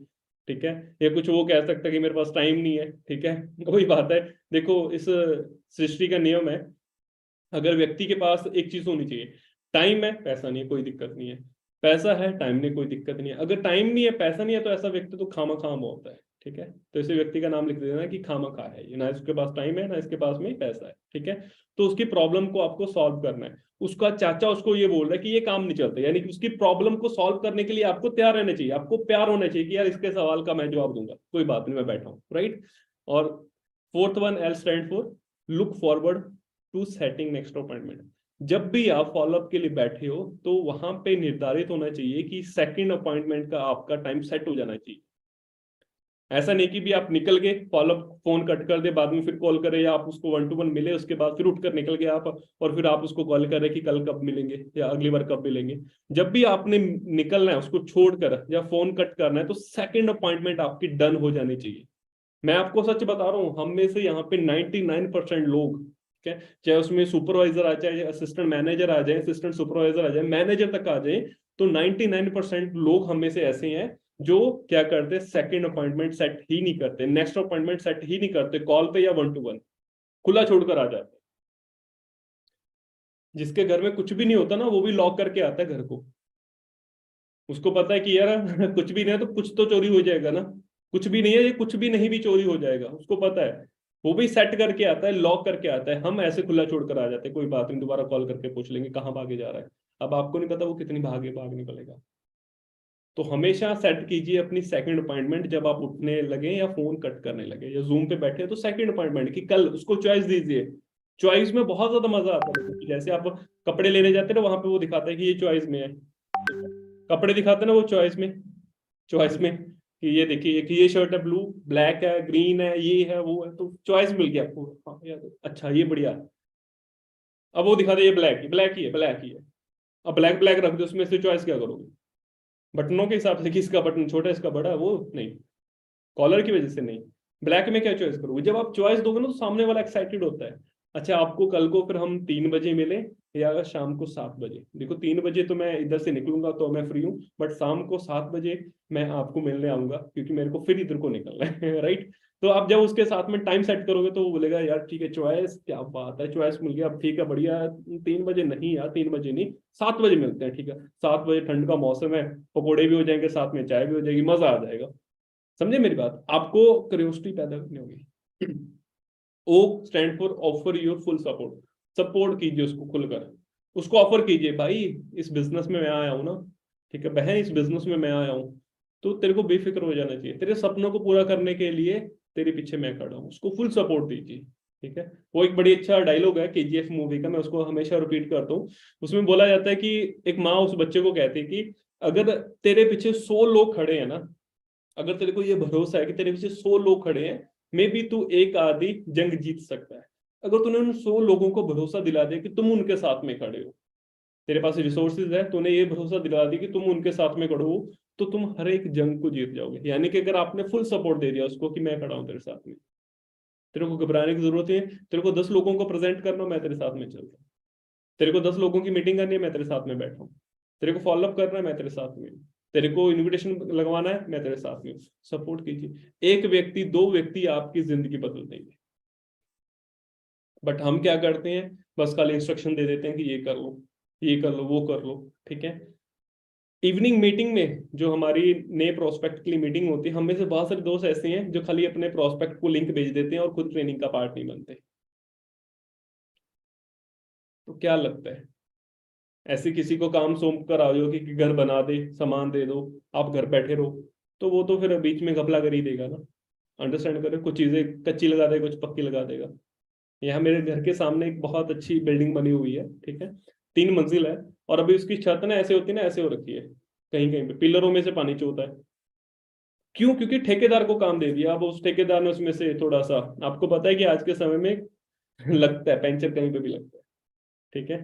S1: ठीक है, या कुछ वो कह सकता है कि मेरे पास टाइम नहीं है, ठीक है। वही बात है। देखो, इस सृष्टि का नियम है, अगर व्यक्ति के पास एक चीज होनी चाहिए, टाइम है पैसा नहीं है, कोई दिक्कत नहीं है। पैसा है टाइम नहीं, कोई दिक्कत नहीं है। अगर टाइम नहीं है पैसा नहीं है, तो ऐसा व्यक्ति तो खामा खाम होता है, ठीक है। तो ऐसे व्यक्ति का नाम लिख देना कि खामा खा है ये, ना इसके पास टाइम है ना इसके पास में पैसा है, ठीक है। तो उसकी प्रॉब्लम को आपको सॉल्व करना है। उसका चाचा उसको ये बोल रहा है कि ये काम नहीं चलता, यानी कि उसकी प्रॉब्लम को सॉल्व करने के लिए आपको तैयार रहना चाहिए, आपको प्यार होना चाहिए कि यार इसके सवाल का मैं जवाब दूंगा, कोई बात नहीं, मैं बैठा हूँ, राइट। और fourth one, L stand for look forward to setting next appointment. जब भी आप फॉलोअप के लिए बैठे हो, तो वहां पे निर्धारित होना चाहिए कि सेकंड अपॉइंटमेंट का आपका टाइम सेट हो जाना चाहिए। ऐसा नहीं कि भी आप निकल गए, फॉलोअप फोन कट कर दे, बाद में फिर कॉल करे, या आप उसको 1-to-1 मिले, उसके बाद फिर उठकर निकल गए आप, और फिर आप उसको कॉल कर रहे कि कल कब मिलेंगे या अगली बार कब मिलेंगे। जब भी आपने निकलना है उसको छोड़कर, या फोन कट करना है, तो सेकंड अपॉइंटमेंट आपकी डन हो जानी चाहिए। मैं आपको सच बता रहा हूँ, हम में से यहाँ पे 99% लोग, ठीक है, चाहे उसमें सुपरवाइजर आ जाए, असिस्टेंट मैनेजर आ जाए, असिस्टेंट सुपरवाइजर आ जाए, मैनेजर तक आ जाए, तो 99% लोग हम में से ऐसे हैं जो क्या करते, सेकंड अपॉइंटमेंट सेट ही नहीं करते, नेक्स्ट अपॉइंटमेंट सेट ही नहीं करते, कॉल पे या 1-to-1 खुला छोड़कर आ जाते। जिसके घर में कुछ भी नहीं होता ना, वो भी लॉक करके आता है घर को। उसको पता है कि यार कुछ भी नहीं है तो कुछ तो चोरी हो जाएगा ना, कुछ भी नहीं है ये, कुछ भी नहीं भी चोरी हो जाएगा, उसको पता है। वो भी सेट करके आता है, लॉक करके आता है। हम ऐसे खुला छोड़कर आ जाते हैं, कोई बात नहीं, दोबारा कॉल करके पूछ लेंगे कहाँ भागे जा रहा है। अब आपको नहीं पता वो कितनी भाग निकलेगा। तो हमेशा सेट कीजिए अपनी सेकंड अपॉइंटमेंट, जब आप उठने लगे या फोन कट करने लगे या जूम पे बैठे, तो सेकंड अपॉइंटमेंट की कल उसको चॉइस दीजिए। चॉइस में बहुत ज्यादा मजा आता है, क्योंकि जैसे आप कपड़े लेने जाते हैं ना, वहां पे वो दिखाता है कि ये चॉइस में है, कपड़े दिखाते हैं ना वो चॉइस में कि ये देखिए कि ये शर्ट है, ब्लू ब्लैक है, ग्रीन है, ये है वो है, तो चॉइस मिल गया आपको। हाँ यार अच्छा ये बढ़िया। अब वो दिखा दे ये ब्लैक ही है। अब ब्लैक ब्लैक रख दो, उसमें से चॉइस क्या करोगे? बटनों के हिसाब से कि इसका बटन छोटा है इसका बड़ा है, वो नहीं, कॉलर की वजह से नहीं। ब्लैक में क्या चॉइस करोगे? जब आप चॉइस दोगे ना, तो सामने वाला एक्साइटेड होता है। अच्छा, आपको कल को फिर हम 3 बजे मिले, या अगर शाम को 7 बजे, देखो 3 बजे तो मैं इधर से निकलूंगा तो मैं फ्री हूँ, बट शाम को 7 बजे मैं आपको मिलने आऊंगा, क्योंकि मेरे को फिर इधर को निकलना है राइट। तो आप जब उसके साथ में टाइम सेट करोगे, तो वो बोलेगा यार ठीक है, चॉइस क्या बात है, चॉइस मिल गया, अब ठीक है बढ़िया है। 3 बजे नहीं यार, 3 बजे नहीं, 7 बजे मिलते हैं, ठीक है। 7 बजे ठंड का मौसम है, पकौड़े भी हो जाएंगे, साथ में चाय भी हो जाएगी, मजा आ जाएगा। समझे मेरी बात? आपको क्यूरियोसिटी पैदा करनी होगी। O stand for offer your full support. Support कीजिए उसको खुलकर, उसको ऑफर कीजिए, भाई इस बिजनेस में मैं आया हूं ना, ठीक है बहन, इस बिजनेस में मैं आया हूं, तो तेरे को बेफिक्र हो जाना चाहिए, तेरे सपनों को पूरा करने के लिए तेरे पीछे मैं खड़ा हूँ। उसको फुल सपोर्ट दीजिए, ठीक है। वो एक बड़ी अच्छा डायलॉग है KGF मूवी का, मैं उसको हमेशा रिपीट करता हूँ। उसमें बोला जाता है कि एक माँ उस बच्चे को कहती है कि अगर तेरे पीछे 100 लोग खड़े हैं ना, अगर तेरे को ये भरोसा है कि तेरे पीछे 100 लोग खड़े हैं, मे बी तू एक आधी जंग जीत सकता है। अगर तूने उन 100 लोगों को भरोसा दिला दिया कि तुम उनके साथ में खड़े हो, तेरे पास रिसोर्सेज है, तूने ये भरोसा दिला दिया कि तुम उनके साथ में खड़े हो, तो तुम हर एक जंग को जीत जाओगे। यानी कि अगर आपने फुल सपोर्ट दे दिया उसको कि मैं खड़ा हूं तेरे साथ में, तेरे को घबराने की जरूरत है, तेरे को 10 लोगों को प्रेजेंट करना, मैं तेरे साथ में चल रहा हूँ। तेरे को 10 लोगों की मीटिंग करनी है, मैं तेरे साथ में बैठा हूँ। तेरे को फॉलोअप करना है, मैं तेरे साथ में हूँ। तेरे को इनविटेशन लगवाना है, मैं तेरे साथ में हूँ। सपोर्ट कीजिए। एक व्यक्ति 2 व्यक्ति आपकी जिंदगी बदल देंगे। बट हम क्या करते हैं, बस खाली इंस्ट्रक्शन दे देते हैं कि ये कर लो, ये कर लो, वो कर लो, ठीक है। इवनिंग मीटिंग में जो हमारी नए प्रोस्पेक्ट के लिए मीटिंग होती है, हम में से बहुत सारे दोस्त ऐसे हैं जो खाली अपने प्रोस्पेक्ट को लिंक भेज देते हैं और खुद ट्रेनिंग का पार्ट नहीं बनते। तो क्या लगता है, ऐसे किसी को काम सौंप कर आ जाओ कि घर बना दे, सामान दे दो, आप घर बैठे रहो, तो वो तो फिर बीच में घपला कर ही देगा ना। अंडरस्टैंड करो, कुछ चीजें कच्ची लगा देगा, कुछ पक्की लगा देगा। यहाँ मेरे घर के सामने एक बहुत अच्छी बिल्डिंग बनी हुई है, ठीक है, 3 मंजिल है, और अभी उसकी छत ना ऐसे होती है ना, ऐसे हो रखी है, कहीं कहीं पे पिलरों में से पानी चूता है। क्यों? क्योंकि ठेकेदार को काम दे दिया। अब उस ठेकेदार ने उसमें से थोड़ा सा, आपको पता है कि आज के समय में लगता है पेंचर कहीं पे भी लगता है, ठीक है,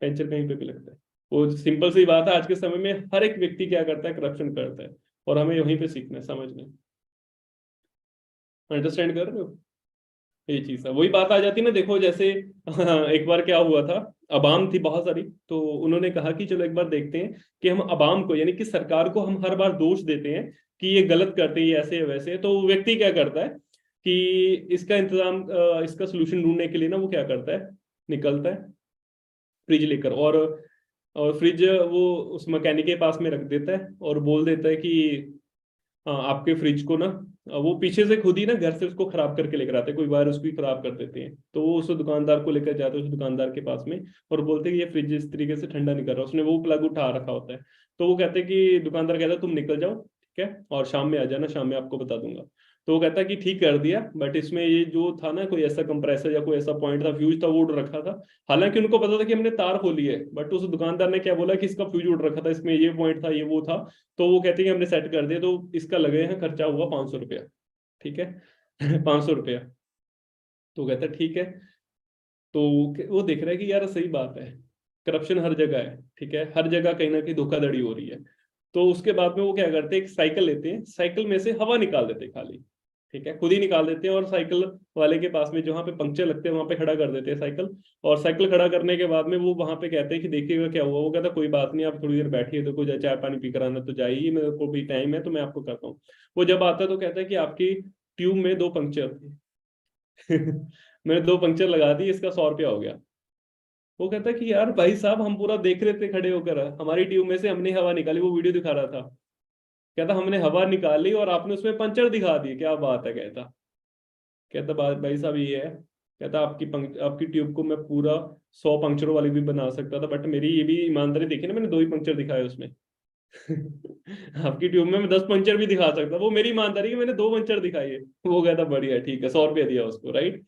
S1: पेंचर कहीं पे भी लगता है। वो सिंपल सी बात है, आज के समय में हर एक व्यक्ति क्या करता है, करप्शन करता है, और हमें वहीं पे सीखना है, समझना है। अंडरस्टैंड कर रहे हो? ये चीज है, वही बात आ जाती है ना। देखो जैसे एक बार क्या हुआ था, अवाम थी बहुत सारी, तो उन्होंने कहा कि चलो एक बार देखते हैं कि हम अवाम को, यानी कि सरकार को हम हर बार दोष देते हैं कि ये गलत करते हैं, ये ऐसे है वैसे है। तो वो व्यक्ति क्या करता है कि इसका इंतजाम, इसका सोल्यूशन ढूंढने के लिए ना वो क्या करता है, निकलता है फ्रिज लेकर, और फ्रिज वो उस मैकेनिक के पास में रख देता है और बोल देता है कि हाँ, आपके फ्रिज को ना, वो पीछे से खुद ही ना घर से उसको खराब करके लेकर आते हैं, कोई बार उसको ही खराब कर देते हैं। तो वो उस दुकानदार को लेकर जाते हैं उस दुकानदार के पास में, और बोलते हैं कि ये फ्रिज इस तरीके से ठंडा नहीं कर रहा, उसने वो प्लग उठा रखा होता है। तो वो कहते हैं कि दुकानदार कहता है तुम निकल जाओ, ठीक है, और शाम में आ जाना, शाम में आपको बता दूंगा। तो वो कहता है कि ठीक कर दिया, बट इसमें ये जो था ना, कोई ऐसा कंप्रेसर या कोई ऐसा पॉइंट था, फ्यूज था, वो उड़ रखा था। हालांकि उनको पता था कि हमने तार खोली है, बट उस दुकानदार ने क्या बोला कि इसका फ्यूज उड़ रखा था, इसमें ये पॉइंट था, ये वो था। तो वो कहते हैं कि हमने सेट कर दिया, तो इसका लगे हैं खर्चा हुआ 500 रुपया, ठीक है। 500 रुपया। तो कहता है ठीक है। तो वो देख रहा है कि यार सही बात है, करप्शन हर जगह है, ठीक है, हर जगह कहीं ना कहीं धोखाधड़ी हो रही है। तो उसके बाद में वो क्या करते हैं, एक साइकिल लेते हैं, साइकिल में से हवा निकाल देते हैं खाली, ठीक है, खुद ही निकाल देते हैं, और साइकिल वाले के पास में जहाँ पे पंक्चर लगते हैं वहां पे खड़ा कर देते हैं साइकिल। और साइकिल खड़ा करने के बाद में वो वहां पे कहते हैं कि देखिएगा क्या हुआ। वो कहता कोई बात नहीं, आप थोड़ी देर बैठिए, तो कुछ चाय पानी पी कर आना, तो जाइए, मेरे को भी टाइम है, तो मैं आपको करता हूँ। वो जब आता है तो कहता है कि आपकी ट्यूब में 2 पंक्चर थे। मैंने 2 पंक्चर लगा दी, इसका 100 रुपया हो गया। वो कहता है कि यार भाई साहब, हम पूरा देख रहे थे खड़े होकर, हमारी ट्यूब में से हमने हवा निकाली, वो वीडियो दिखा रहा था। कहता हमने हवा निकाली और आपने उसमें पंचर दिखा दिए, क्या बात है। कहता बात भाई साहब ये है, कहता आपकी ट्यूब को मैं पूरा 100 पंक्चरों वाली भी बना सकता था, बट मेरी ये भी ईमानदारी देखी ना, मैंने 2 ही पंक्चर दिखाए उसमें। आपकी ट्यूब में मैं 10 पंक्चर भी दिखा सकता, वो मेरी ईमानदारी कि मैंने 2 पंक्चर दिखाई है। वो कहता बढ़िया, ठीक है, 100 रुपया दिया उसको, राइट।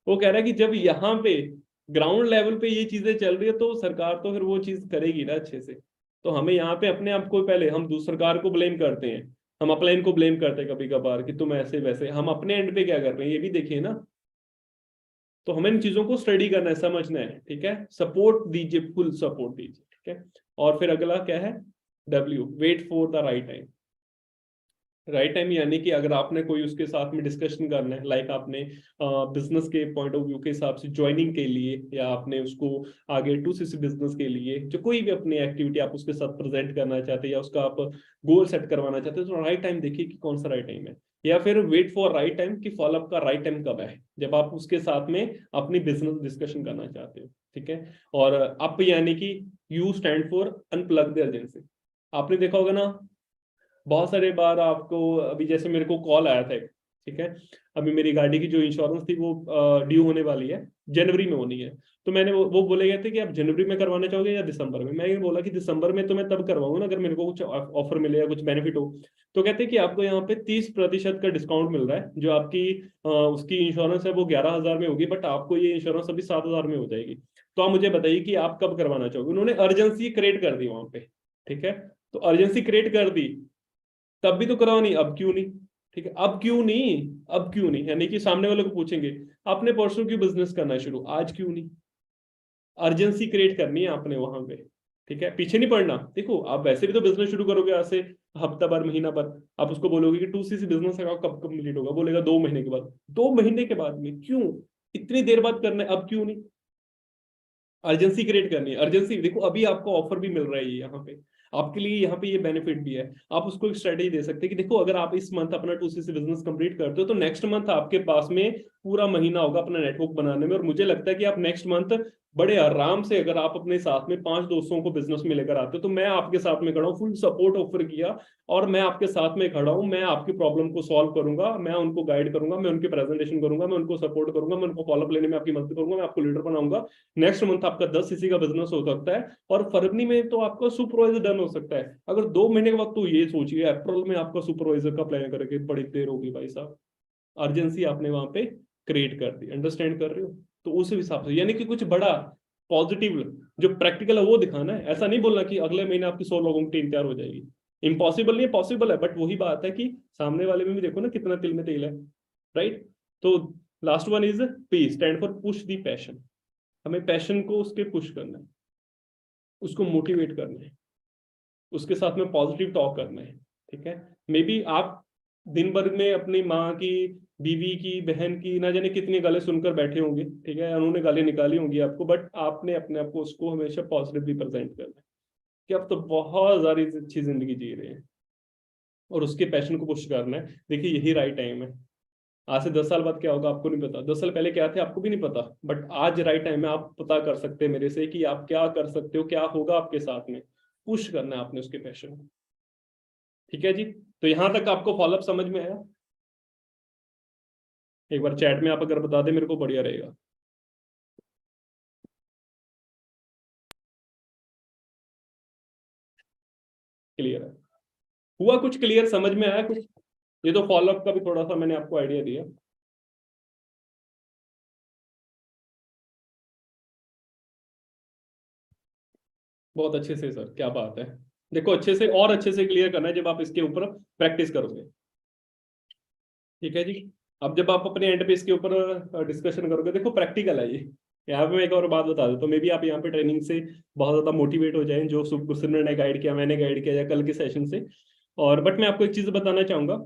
S1: वो कह रहा है कि जब यहाँ पे ग्राउंड लेवल पे ये चीजें चल रही है, तो सरकार तो फिर वो चीज करेगी ना अच्छे से। तो हमें यहाँ पे अपने आप को, पहले हम सरकार को ब्लेम करते हैं, हम अपलाइन को ब्लेम करते हैं कभी कभार कि तुम ऐसे वैसे, हम अपने एंड पे क्या कर रहे हैं ये भी देखिए ना। तो हमें इन चीजों को स्टडी करना है, समझना है, ठीक है, सपोर्ट दीजिए, फुल सपोर्ट दीजिए, ठीक है। और फिर अगला क्या है, W, wait for the right time. Right time यानी कि अगर आपने कोई उसके साथ में डिस्कशन करना है, लाइक आपने बिजनेस के पॉइंट ऑफ व्यू के हिसाब से ज्वाइनिंग के लिए, या आपने उसको आगे 2CC बिजनेस के लिए, जो कोई भी अपनी एक्टिविटी आप उसके साथ प्रेजेंट करना चाहते हैं, या उसका आप गोल सेट करवाना चाहते हैं, तो राइट टाइम देखिए कि कौन सा राइट टाइम है। या फिर वेट फॉर राइट टाइम की फॉलोअप का राइट टाइम कब है, जब आप उसके साथ में अपनी बिजनेस डिस्कशन करना चाहते हो, ठीक है। और अप यानी कि you stand for unplug the urgency. आपने देखा होगा ना, बहुत सारे बार आपको, अभी जैसे मेरे को कॉल आया था एक, ठीक है, अभी मेरी गाड़ी की जो इंश्योरेंस थी वो ड्यू होने वाली है, जनवरी में होनी है। तो मैंने वो बोले गए थे कि आप जनवरी में करवाना चाहोगे या दिसंबर में। मैं बोला कि दिसंबर में तो मैं तब करवाऊंगा ना अगर मेरे को कुछ ऑफर मिले या कुछ बेनिफिट हो। तो कहते हैं कि आपको यहाँ पे 30% का डिस्काउंट मिल रहा है, जो आपकी उसकी इंश्योरेंस है वो 11,000 में होगी, बट आपको ये इंश्योरेंस अभी 7,000 में हो जाएगी। तो आप मुझे बताइए कि आप कब करवाना चाहोगे। उन्होंने अर्जेंसी क्रिएट कर दी वहां पे, ठीक है। तो अर्जेंसी क्रिएट कर दी, तब भी तो कराओ नहीं, अब क्यों नहीं, ठीक है, अब क्यों नहीं, अब क्यों नहीं, यानी कि सामने वाले को पूछेंगे आपने परसों क्यों बिजनेस करना शुरू, आज क्यों नहीं। अर्जेंसी क्रिएट करनी है आपने वहां पे, ठीक है, पीछे नहीं पड़ना। देखो आप वैसे भी तो बिजनेस शुरू करोगे आज से हफ्ता भर, महीना भर, आप उसको बोलोगे कि 2CC बिजनेस का कब कंप्लीट होगा, बोलेगा 2 महीने के बाद। 2 महीने के बाद में क्यों, इतनी देर बाद करना है, अब क्यों नहीं। अर्जेंसी क्रिएट करनी है। अर्जेंसी देखो, अभी आपको ऑफर भी मिल रहा है यहाँ पे, आपके लिए यहाँ पे ये बेनिफिट भी है। आप उसको एक स्ट्रेटेजी दे सकते हैं कि देखो अगर आप इस मंथ अपना 2CC बिजनेस कंप्लीट करते हो, तो नेक्स्ट मंथ आपके पास में पूरा महीना होगा अपना नेटवर्क बनाने में, और मुझे लगता है कि आप नेक्स्ट मंथ बड़े आराम से, अगर आप अपने साथ में 5 दोस्तों को बिजनेस में लेकर आते हो, तो मैं आपके साथ में खड़ा हूँ, फुल सपोर्ट ऑफर किया, और मैं आपके साथ में खड़ा हूँ, मैं आपकी प्रॉब्लम को सॉल्व करूंगा, मैं उनको गाइड करूंगा, मैं उनकी प्रेजेंटेशन करूंगा, मैं उनको सपोर्ट करूंगा, मैं उनको फॉलोअप लेने में आपकी मदद करूंगा, मैं आपको लीडर बनाऊंगा। नेक्स्ट मंथ आपका 10 सीसी का बिजनेस हो सकता है, और फरवरी में तो आपका सुपरवाइजर डन हो सकता है। अगर 2 महीने के वक्त, तो ये सोचिए अप्रैल में आपका सुपरवाइजर का प्लान करके बड़ी देर होगी भाई साहब। अर्जेंसी आपने वहां पे क्रिएट कर दी, अंडरस्टैंड कर रहे हो? तो उस हिसाब से, यानी कि कुछ बड़ा पॉजिटिव जो प्रैक्टिकल है वो दिखाना है। ऐसा नहीं बोलना कि अगले महीने आपकी 100 लोगों की टीम तैयार हो जाएगी। इम्पॉसिबल नहीं है, पॉसिबल है, बट वही बात है कि सामने वाले में भी देखो ना कितना तिल में तेल है, राइट? तो last one is P, stand for push the passion. हमें पैशन को उसके पुश करना है, उसको मोटिवेट करना है, उसके साथ में पॉजिटिव टॉक करना है, ठीक है? मे बी आप दिन भर में अपनी माँ की, बीवी की, बहन की ना जाने कितनी गालें सुनकर बैठे होंगे, ठीक है, उन्होंने गालें निकाली होंगी आपको, बट आपने अपने आप को उसको हमेशा पॉजिटिवली प्रेजेंट करना है कि आप तो बहुत सारी अच्छी जिंदगी जी रहे हैं, और उसके पैशन को पुश करना है। देखिए यही राइट टाइम है। आज से 10 साल बाद क्या होगा आपको नहीं पता, 10 साल पहले क्या थे आपको भी नहीं पता, बट आज राइट टाइम है, आप पता कर सकते हैं मेरे से कि आप क्या कर सकते हो, क्या होगा आपके साथ में। पुश करना है आपने उसके पैशन को, ठीक है जी? तो यहां तक आपको फॉलोअप समझ में आया? एक बार चैट में आप अगर बता दें मेरे को, बढ़िया रहेगा। क्लियर है? हुआ कुछ क्लियर, समझ में आया कुछ? ये तो फॉलोअप का भी थोड़ा सा मैंने आपको आइडिया दिया। बहुत अच्छे से सर, क्या बात है। देखो अच्छे से और अच्छे से क्लियर करना है जब आप इसके ऊपर प्रैक्टिस करोगे, ठीक है जी? अब जब आप अपने एंड पे इसके ऊपर डिस्कशन करोगे, देखो प्रैक्टिकल है ये। यहाँ पे मैं एक और बात बता दूं, तो मे बी आप यहाँ पे ट्रेनिंग से बहुत ज्यादा मोटिवेट हो जाएं, जो सुखसिमरन ने गाइड किया, मैंने गाइड किया, या कल के सेशन से। और बट मैं आपको एक चीज बताना चाहूंगा।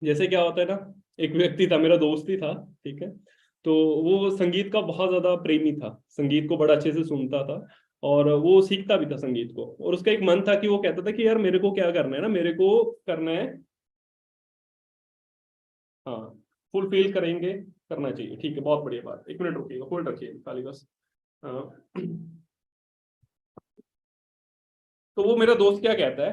S1: जैसे क्या होता है ना, एक व्यक्ति था, मेरा दोस्त ही था, ठीक है? तो वो संगीत का बहुत ज्यादा प्रेमी था, संगीत को बड़ा अच्छे से सुनता था, और वो सीखता भी था संगीत को। और उसका एक मन था कि वो कहता था कि यार मेरे को क्या करना है ना, मेरे को करना है, हाँ, फुलफिल करेंगे, करना चाहिए, ठीक है, बहुत बढ़िया बात। 1 मिनट रुकिएगा, होल्ड रखिए खाली बस। हाँ। तो वो मेरा दोस्त क्या कहता है,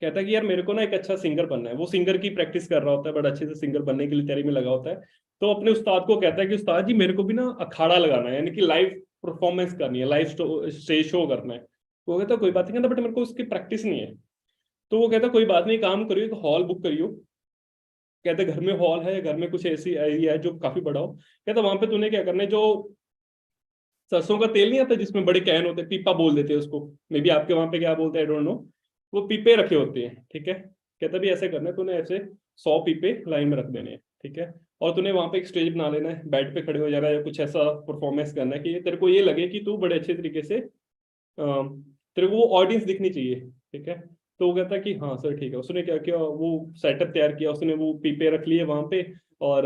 S1: कहता है कि यार मेरे को ना एक अच्छा सिंगर बनना है। वो सिंगर की प्रैक्टिस कर रहा होता है, बड़ा अच्छे से सिंगर बनने के लिए तैयारी में लगा होता है। तो अपने उस्ताद को कहता है कि उस्ताद जी मेरे को भी ना अखाड़ा लगाना है, यानी कि लाइव परफॉर्मेंस करनी है, लाइव स्टेज शो करना है। वो कहता है कोई बात नहीं, कहता बट मेरे को उसकी प्रैक्टिस नहीं है। तो वो कहता कोई बात नहीं, काम करियो, एक हॉल बुक करियो। कहते घर में हॉल है, घर में कुछ ऐसी एरिया है जो काफी बड़ा हो। कहता वहां पे तूने क्या करना है, जो सरसों का तेल नहीं आता जिसमें बड़े कैन होते हैं, पीपा बोल देते हैं उसको, मे बी आपके वहां पे क्या बोलते हैं, आई डोंट नो। वो पीपे रखे होते हैं, ठीक है? कहता भी ऐसे करना है तूने, ऐसे 100 पीपे लाइन में रख देने हैं, ठीक है? और तूने वहां पे एक स्टेज बना लेना है, बेड पे खड़े हो जाना है, या कुछ ऐसा परफॉर्मेंस करना है कि तेरे को ये लगे कि तू बड़े अच्छे तरीके से तेरे को वो ऑडियंस दिखनी चाहिए, ठीक है? तो वो कहता है कि हाँ सर ठीक है। उसने क्या किया, वो सेटअप तैयार किया, उसने वो पीपे रख लिए वहां पे, और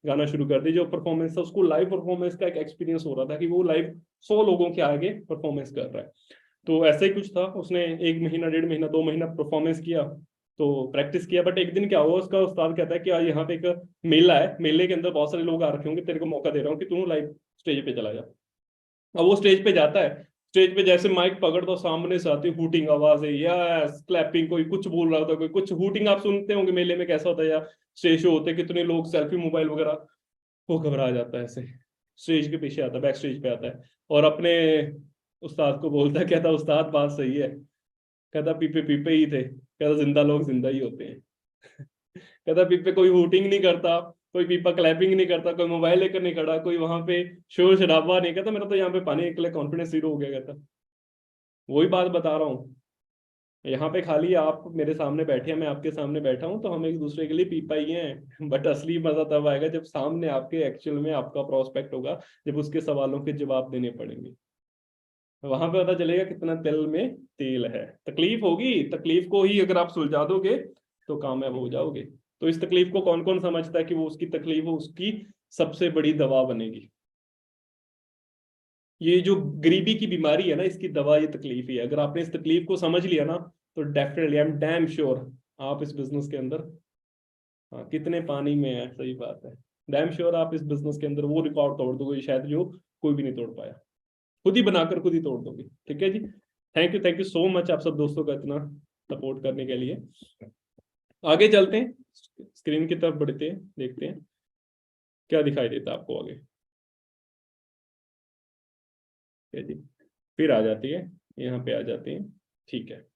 S1: गाना शुरू कर दी। जो परफॉर्मेंस था, उसको लाइव परफॉर्मेंस का एक एक्सपीरियंस हो रहा था कि वो लाइव 100 लोगों के आगे परफॉर्मेंस कर रहा है। तो ऐसा ही कुछ था, उसने 1 महीना, 1.5 महीना, 2 महीना परफॉर्मेंस किया, तो प्रैक्टिस किया। बट एक दिन क्या हुआ, उसका उस्ताद कहता है कि आज यहाँ पे एक मेला है, मेले के अंदर बहुत सारे लोग आ रखे होंगे, तेरे को मौका दे रहा हूँ कि तू लाइव स्टेज पे चला जा। अब वो स्टेज पे जाता है, स्टेज पे जैसे माइक पकड़ दो, सामने से आती हूटिंग आवाज है, यस क्लैपिंग, कोई कुछ बोल रहा होता, कोई कुछ हूटिंग। आप सुनते होंगे मेले में कैसा होता है, या स्टेज शो होते हैं, कितने लोग सेल्फी मोबाइल वगैरह। वो घबरा जाता है ऐसे, स्टेज के पीछे आता है, बैक स्टेज पे आता है, और अपने उस्ताद को बोलता है, कहता उस्ताद बात सही है। कहता पीपे पीपे ही थे, कहता जिंदा लोग जिंदा ही होते हैं। कहता पीपे कोई हूटिंग नहीं करता, कोई पीपा क्लैपिंग नहीं करता, कोई मोबाइल लेकर नहीं खड़ा, कोई वहां पे शोर शराबा नहीं। कहता मेरा तो यहाँ पे पानी निकले, कॉन्फिडेंस जीरो हो गया। कहता वही बात बता रहा हूँ, यहाँ पे खाली आप मेरे सामने बैठे हैं, मैं आपके सामने बैठा हूँ, तो हम एक दूसरे के लिए पीपा ही हैं। बट असली मजा तब आएगा जब सामने आपके एक्चुअल में आपका प्रोस्पेक्ट होगा, जब उसके सवालों के जवाब देने पड़ेंगे। वहां पे पता चलेगा कितना तिल में तेल है। तकलीफ होगी, तकलीफ को ही अगर आप सुलझा दोगे तो कामयाब हो जाओगे। तो इस तकलीफ को कौन कौन समझता है कि वो उसकी तकलीफ हो, उसकी सबसे बड़ी दवा बनेगी। ये जो गरीबी की बीमारी है ना, इसकी दवा ये तकलीफ ही है। अगर आपने इस तकलीफ को समझ लिया ना, तो definitely I am damn sure आप इस बिजनेस के अंदर, हाँ, कितने पानी में है, सही बात है। डैम श्योर आप इस बिजनेस के अंदर वो रिकॉर्ड तोड़ दोगे शायद जो कोई भी नहीं तोड़ पाया, खुद ही बनाकर खुद ही तोड़ दोगे। ठीक है जी, थैंक यू सो मच आप सब दोस्तों का इतना सपोर्ट करने के लिए। आगे चलते हैं, स्क्रीन की तरफ बढ़ते हैं, देखते हैं क्या दिखाई देता है आपको आगे। ठीक है जी, फिर आ जाती है, यहाँ पे आ जाते हैं। ठीक है,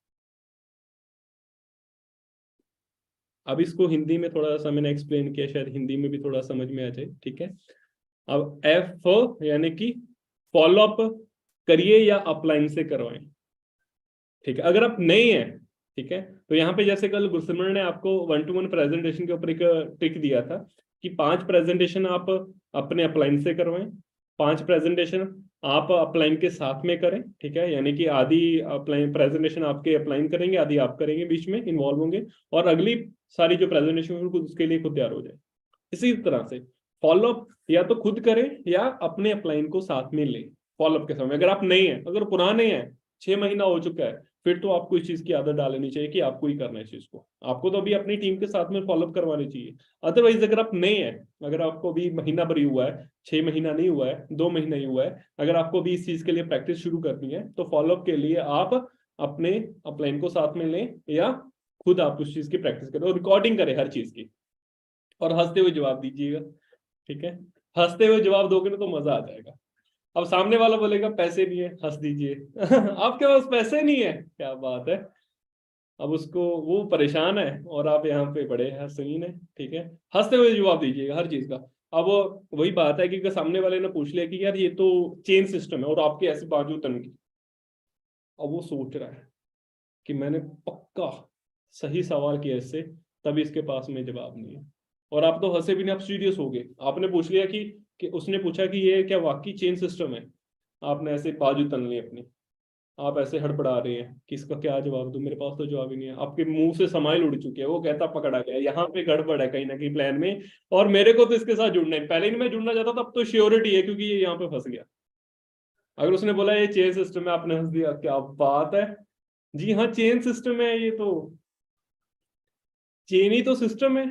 S1: अब इसको हिंदी में थोड़ा सा मैंने एक्सप्लेन किया, शायद हिंदी में भी थोड़ा समझ में आ जाए। ठीक है, अब एफ यानी कि फॉलो अप करिए या अपलाइन से करवाएं। ठीक है, अगर आप नए हैं, ठीक है, तो यहाँ पे जैसे कल गुरसिमरन ने आपको 1-to-1 प्रेजेंटेशन के ऊपर एक ट्रिक दिया था कि 5 प्रेजेंटेशन आप अपने अपलाइन से करवाएं, 5 प्रेजेंटेशन आप अपलाइन के साथ में करें। ठीक है, यानी कि आधी अपलाइन प्रेजेंटेशन आपके अपलाइन करेंगे, आधी आप करेंगे, बीच में इन्वॉल्व होंगे, और अगली सारी जो प्रेजेंटेशन होगी उसके लिए खुद तैयार हो जाए। इसी तरह से फॉलोअप या तो खुद करें या अपने अपलाइन को साथ में लें फॉलोअप के समय। अगर आप नए हैं, अगर पुराने हैं, 6 महीना हो चुका है, फिर तो आपको इस चीज की आदत डालनी चाहिए कि आपको ही करना है इस चीज को, आपको तो अभी अपनी टीम के साथ में फॉलोअप करवानी चाहिए। अदरवाइज अगर आप नए हैं, अगर आपको अभी महीना भर ही हुआ है, 6 महीना नहीं हुआ है, 2 महीना ही हुआ है, अगर आपको अभी इस चीज के लिए प्रैक्टिस शुरू करनी है, तो फॉलोअप के लिए आप अपने अपलाइन को साथ में लें या खुद आप उस चीज की प्रैक्टिस करें और रिकॉर्डिंग करें हर चीज की, और हंसते हुए जवाब दीजिएगा। ठीक है, हंसते हुए जवाब दोगे ना तो मजा आ जाएगा। अब सामने वाला बोलेगा पैसे नहीं है, हंस दीजिए आपके पास पैसे नहीं है, क्या बात है, अब उसको वो परेशान है और आप यहाँ पे बड़े हसीन है। ठीक है, हंसते हुए जवाब दीजिएगा हर चीज का। अब वही बात है कि अगर सामने वाले ने पूछ लिया कि यार ये तो चेन सिस्टम है और आपके ऐसे बाजू तन की, अब वो सोच रहा है कि मैंने पक्का सही सवाल किया इससे, तभी इसके पास में जवाब नहीं है, और आप तो हंसे भी नहीं, आप सीरियस हो गए। आपने पूछ लिया कि उसने पूछा कि ये क्या वाकई चेन सिस्टम है, आपने ऐसे बाजू तन ली अपनी, आप ऐसे हड़बड़ा रहे हैं कि इसका क्या जवाब दूं, मेरे पास तो जवाब ही नहीं है, आपके मुंह से समाइल उड़ चुकी है, वो कहता पकड़ा गया, यहाँ पे गड़बड़ है कहीं ना कहीं प्लान में, और मेरे को तो इसके साथ जुड़ना है, पहले ही मैं जुड़ना चाहता था, अब तो श्योरिटी है क्योंकि ये यहाँ पे फंस गया। अगर उसने बोला ये चेन सिस्टम है, आपने हंस दिया, क्या बात है, जी हाँ चेन सिस्टम है, ये तो चेन ही तो सिस्टम है,